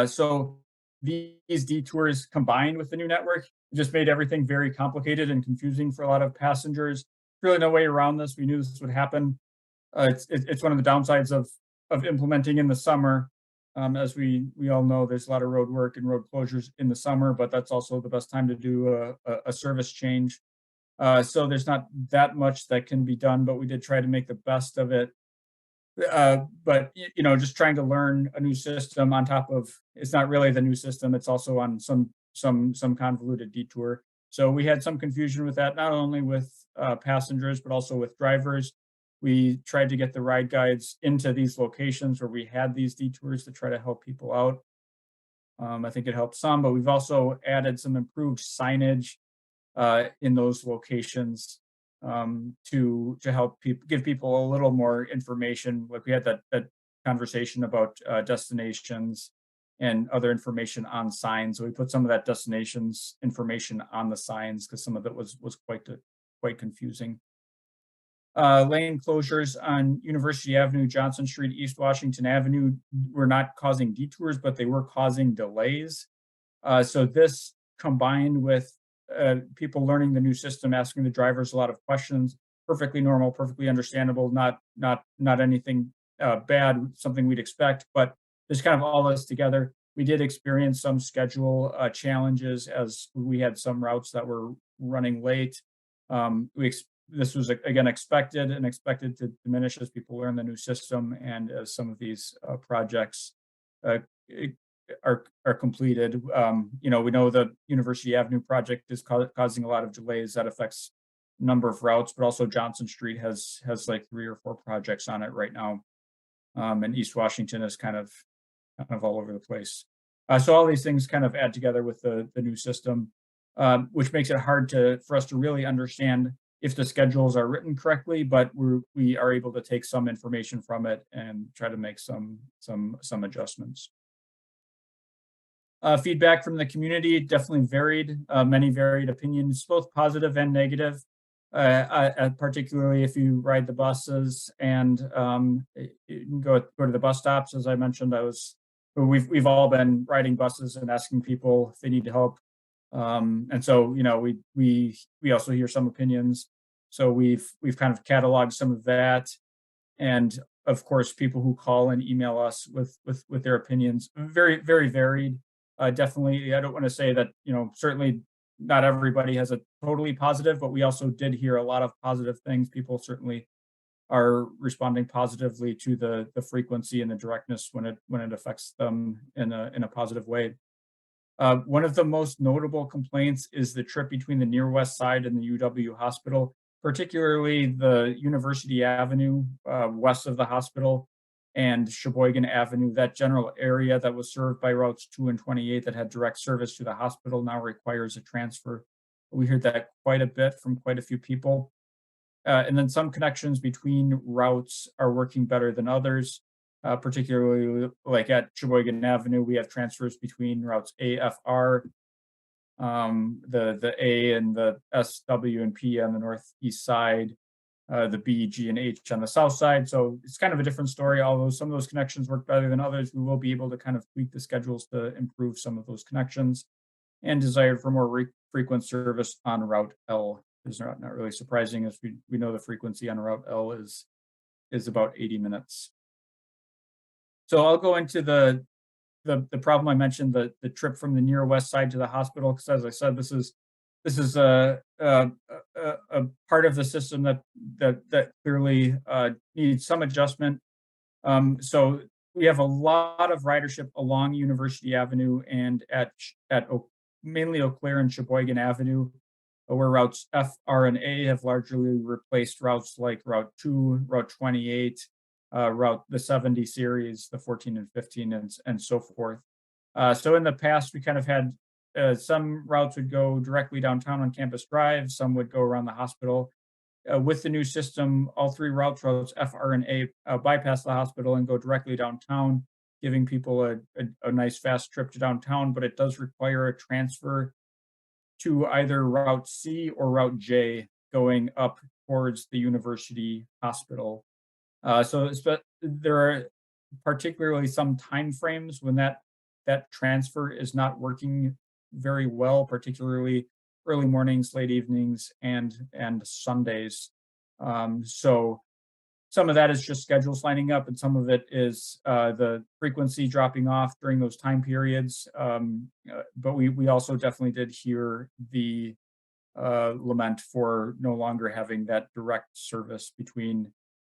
Speaker 15: So these detours combined with the new network just made everything very complicated and confusing for a lot of passengers. Really no way around this. We knew this would happen. It's one of the downsides of implementing in the summer. As we all know, there's a lot of road work and road closures in the summer, but that's also the best time to do a service change. So there's not that much that can be done, but we did try to make the best of it. But you know, just trying to learn a new system on top of, it's not really the new system, it's also on some convoluted detour. So we had some confusion with that, not only with passengers, but also with drivers. We tried to get the ride guides into these locations where we had these detours to try to help people out. I think it helped some, but we've also added some improved signage in those locations to help people, give people a little more information. Like we had that conversation about destinations and other information on signs. So we put some of that destinations information on the signs because some of it was quite confusing. Lane closures on University Avenue, Johnson Street, East Washington Avenue were not causing detours, but they were causing delays. So this combined with people learning the new system, asking the drivers a lot of questions, perfectly normal, perfectly understandable, not anything bad, something we'd expect, but this kind of all this together. We did experience some schedule challenges as we had some routes that were running late. This was again expected to diminish as people learn the new system and as some of these projects are completed. You know, we know the University Avenue project is causing a lot of delays that affects a number of routes, but also Johnson Street has like 3 or 4 projects on it right now. And East Washington is kind of all over the place. So all these things kind of add together with the new system, which makes it hard for us to really understand if the schedules are written correctly, but we are able to take some information from it and try to make some adjustments. Feedback from the community definitely varied, many varied opinions, both positive and negative, particularly if you ride the buses and you can go to the bus stops. As I mentioned, we've all been riding buses and asking people if they need help. And so, you know, we also hear some opinions. So we've kind of cataloged some of that. And of course, people who call and email us with their opinions, very, very varied. Definitely, I don't want to say that, you know, certainly not everybody has a totally positive, but we also did hear a lot of positive things. People certainly are responding positively to the frequency and the directness when it affects them in a positive way. One of the most notable complaints is the trip between the near west side and the UW hospital, particularly the University Avenue west of the hospital and Sheboygan Avenue. That general area that was served by routes 2 and 28 that had direct service to the hospital now requires a transfer. We heard that quite a bit from quite a few people. And then some connections between routes are working better than others. Particularly like at Sheboygan Avenue, we have transfers between routes A, F, R, the A and the S, W, and P on the northeast side, the B, G, and H on the south side. So it's kind of a different story. Although some of those connections work better than others, we will be able to kind of tweak the schedules to improve some of those connections, and desired for more frequent service on Route L is not really surprising, as we know the frequency on Route L is about 80 minutes. So I'll go into the problem I mentioned, the trip from the near west side to the hospital, because as I said, this is a part of the system that clearly needs some adjustment. So we have a lot of ridership along University Avenue and at mainly Eau Claire and Sheboygan Avenue, where routes F, R, and A have largely replaced routes like Route 2, Route 28, the 70 series, the 14 and 15, and so forth. So in the past, we kind of had some routes would go directly downtown on Campus Drive, some would go around the hospital. With the new system, all 3 routes F, R, and A bypass the hospital and go directly downtown, giving people a nice fast trip to downtown, but it does require a transfer to either Route C or Route J going up towards the University Hospital. So there are particularly some time frames when that that transfer is not working very well, particularly early mornings, late evenings, and Sundays. So some of that is just schedules lining up, and some of it is the frequency dropping off during those time periods. But we also definitely did hear the lament for no longer having that direct service between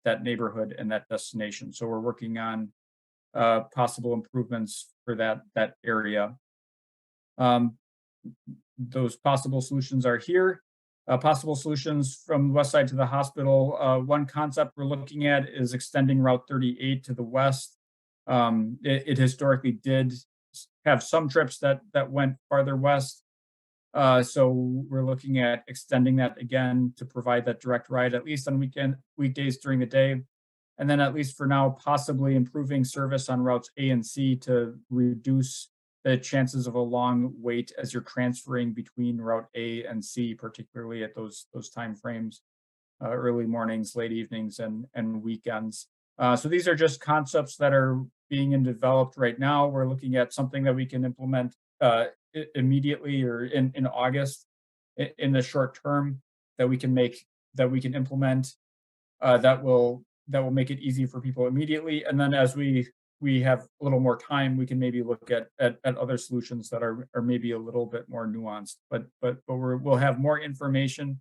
Speaker 15: that neighborhood and that destination. So we're working on possible improvements for that area. Those possible solutions are here. Possible solutions from the west side to the hospital. One concept we're looking at is extending Route 38 to the west. It historically did have some trips that went farther west. So we're looking at extending that again to provide that direct ride, at least on weekdays during the day. And then at least for now, possibly improving service on routes A and C to reduce the chances of a long wait as you're transferring between Route A and C, particularly at those time frames, early mornings, late evenings, and weekends. So these are just concepts that are being developed right now. We're looking at something that we can implement immediately or in August in the short term that we can implement that will make it easy for people immediately. And then as we have a little more time, we can maybe look at other solutions that are maybe a little bit more nuanced. But we'll have more information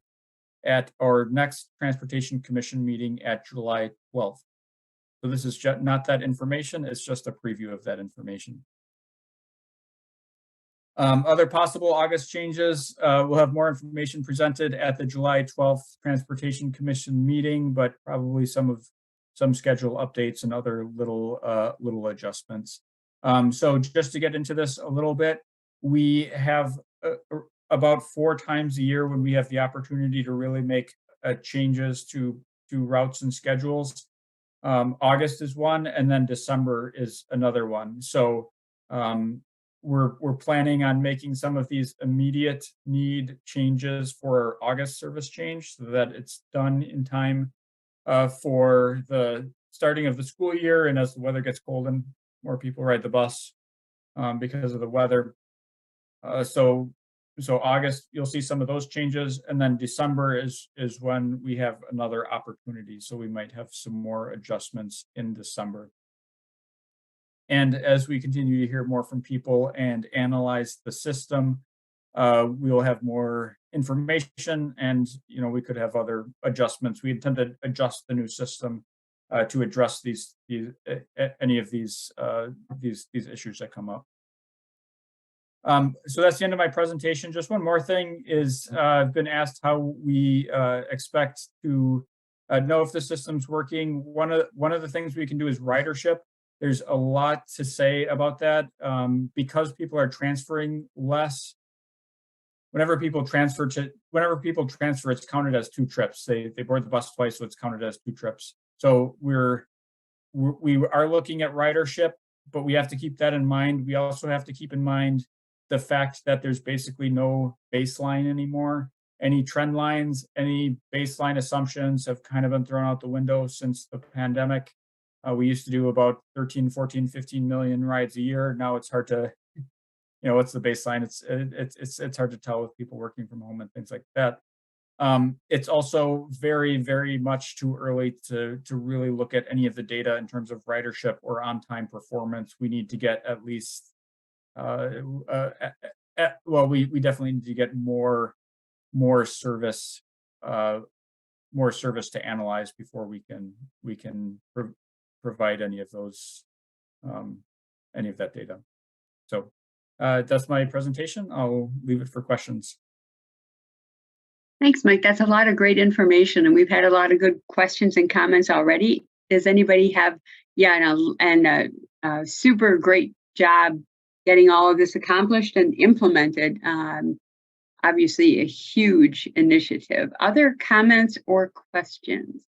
Speaker 15: at our next Transportation Commission meeting at July 12th. So this is just not that information, it's just a preview of that information. Other possible August changes, we'll have more information presented at the July 12th Transportation Commission meeting, but probably some schedule updates and other little adjustments. So just to get into this a little bit, we have about 4 times a year when we have the opportunity to really make changes to routes and schedules. August is one, and then December is another one. So we're planning on making some of these immediate need changes for our August service change so that it's done in time for the starting of the school year, and as the weather gets cold and more people ride the bus because of the weather. So August, you'll see some of those changes, and then December is when we have another opportunity. So we might have some more adjustments in December. And as we continue to hear more from people and analyze the system, we will have more information, and we could have other adjustments. We intend to adjust the new system to address any of these issues that come up. So that's the end of my presentation. Just one more thing is I've been asked how we expect to know if the system's working. One of the things we can do is ridership. There's a lot to say about that because people are transferring less. Whenever people transfer, it's counted as 2 trips. They board the bus twice, so it's counted as 2 trips. So we are looking at ridership, but we have to keep that in mind. We also have to keep in mind the fact that there's basically no baseline anymore. Any trend lines, any baseline assumptions have kind of been thrown out the window since the pandemic. We used to do about 13, 14, 15 million rides a year. Now it's hard to, what's the baseline? It's hard to tell with people working from home and things like that. It's also very, very much too early to really look at any of the data in terms of ridership or on-time performance. We need to get at least, we definitely need to get more service to analyze before we can provide any of those, any of that data. So that's my presentation. I'll leave it for questions.
Speaker 8: Thanks, Mike. That's a lot of great information, and we've had a lot of good questions and comments already. Does anybody have, a super great job getting all of this accomplished and implemented. Obviously a huge initiative. Other comments or questions?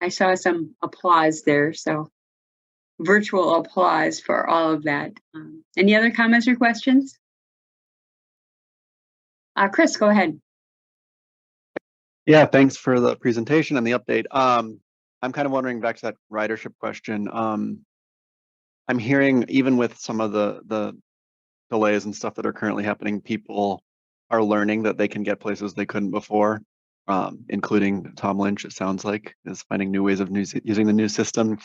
Speaker 8: I saw some applause there, so virtual applause for all of that. Any other comments or questions? Chris, go ahead.
Speaker 11: Yeah, thanks for the presentation and the update. I'm kind of wondering back to that ridership question. I'm hearing even with some of the delays and stuff that are currently happening, people are learning that they can get places they couldn't before, including Tom Lynch, it sounds like, is finding new ways of using the new system.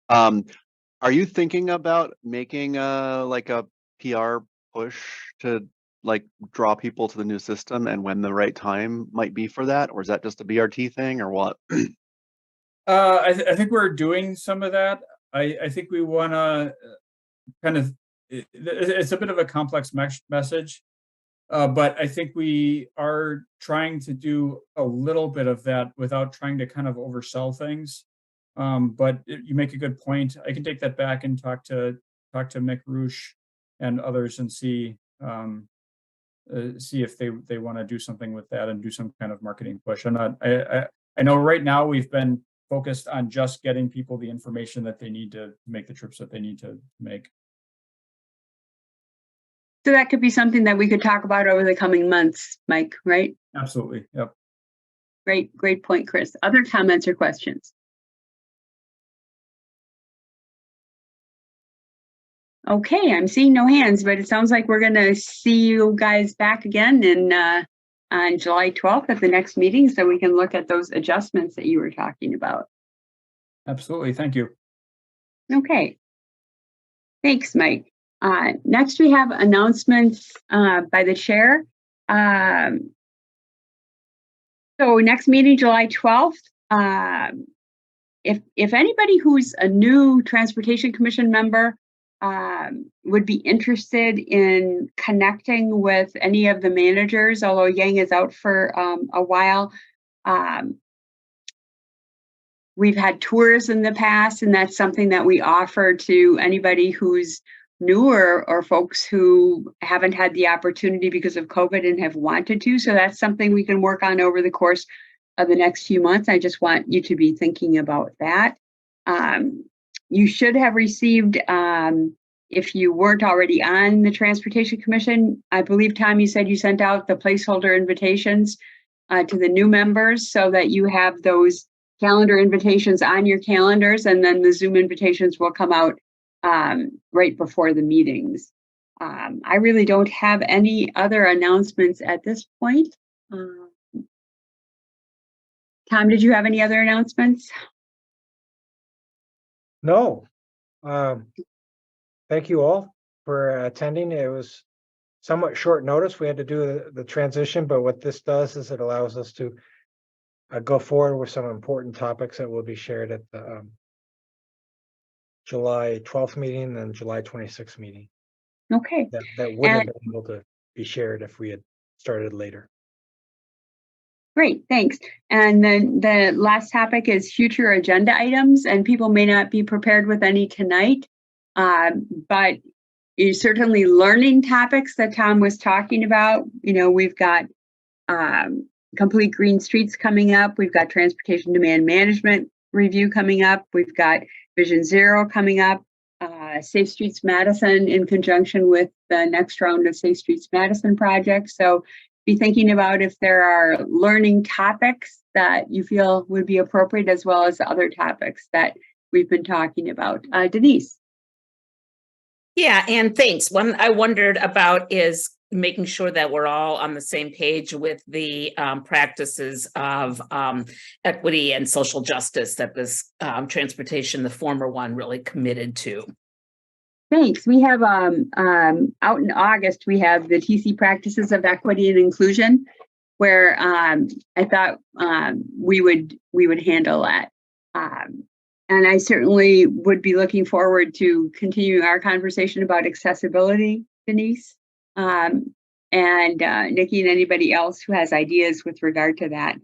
Speaker 11: Are you thinking about making like a PR push to like draw people to the new system and when the right time might be for that? Or is that just a BRT thing or what?
Speaker 15: I think we're doing some of that. I think we want to kind of, it's a bit of a complex message, but I think we are trying to do a little bit of that without trying to kind of oversell things. But you make a good point. I can take that back and talk to Mick Roosh and others and see if they want to do something with that and do some kind of marketing push. I know right now we've been focused on just getting people the information that they need to make the trips that they need to make.
Speaker 8: So that could be something that we could talk about over the coming months, Mike, right?
Speaker 15: Absolutely. Yep.
Speaker 8: Great point, Chris. Other comments or questions? Okay, I'm seeing no hands, but it sounds like we're going to see you guys back again on July 12th at the next meeting, so we can look at those adjustments that you were talking about.
Speaker 15: Absolutely. Thank you.
Speaker 8: Okay. Thanks, Mike. Next, we have announcements by the chair. So next meeting, July 12th. If anybody who's a new Transportation Commission member would be interested in connecting with any of the managers, although Yang is out for a while. We've had tours in the past, and that's something that we offer to anybody who's newer or folks who haven't had the opportunity because of COVID and have wanted to. So that's something we can work on over the course of the next few months. I just want you to be thinking about that. You should have received, if you weren't already on the Transportation Commission, I believe, Tom, you said you sent out the placeholder invitations to the new members so that you have those calendar invitations on your calendars, and then the Zoom invitations will come out right before the meetings. I really don't have any other announcements at this point. Tom, did you have any other announcements?
Speaker 1: No. Thank you all for attending. It was somewhat short notice. We had to do the transition, but what this does is it allows us to go forward with some important topics that will be shared at the July 12th meeting and July 26th meeting.
Speaker 8: Okay.
Speaker 1: That wouldn't have been able to be shared if we had started later.
Speaker 8: Great, thanks. And then the last topic is future agenda items, and people may not be prepared with any tonight, but certainly learning topics that Tom was talking about. You know, we've got Complete Green Streets coming up. We've got Transportation Demand Management Review coming up. We've got Vision Zero coming up. Safe Streets Madison in conjunction with the next round of Safe Streets Madison projects. So be thinking about if there are learning topics that you feel would be appropriate, as well as the other topics that we've been talking about. Denise.
Speaker 7: Yeah, and thanks. One I wondered about is making sure that we're all on the same page with the practices of equity and social justice that this transportation, the former one, really committed to.
Speaker 8: Thanks. We have out in August, we have the TC Practices of Equity and Inclusion, where I thought we would handle that. And I certainly would be looking forward to continuing our conversation about accessibility, Denise, and Nikki and anybody else who has ideas with regard to that.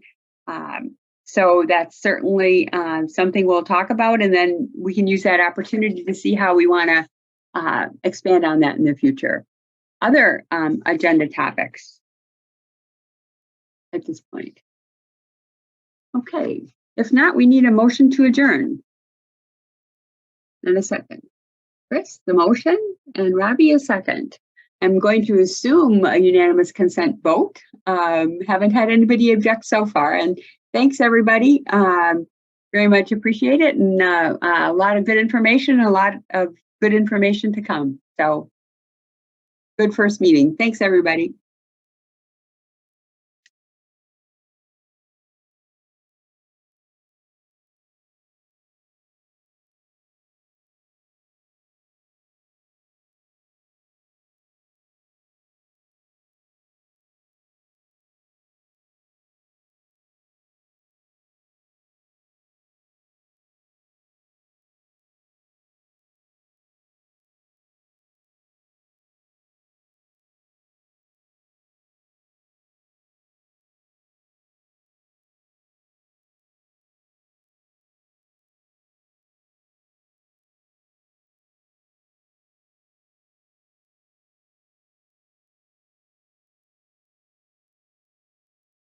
Speaker 8: So that's certainly something we'll talk about, and then we can use that opportunity to see how we want to expand on that in the future. Other agenda topics at this point? Okay, if not, we need a motion to adjourn. And a second. Chris, the motion, and Robbie, a second. I'm going to assume a unanimous consent vote. Haven't had anybody object so far, and thanks everybody. Very much appreciate it, and a lot of good information, a lot of good information to come. So good first meeting. Thanks, everybody.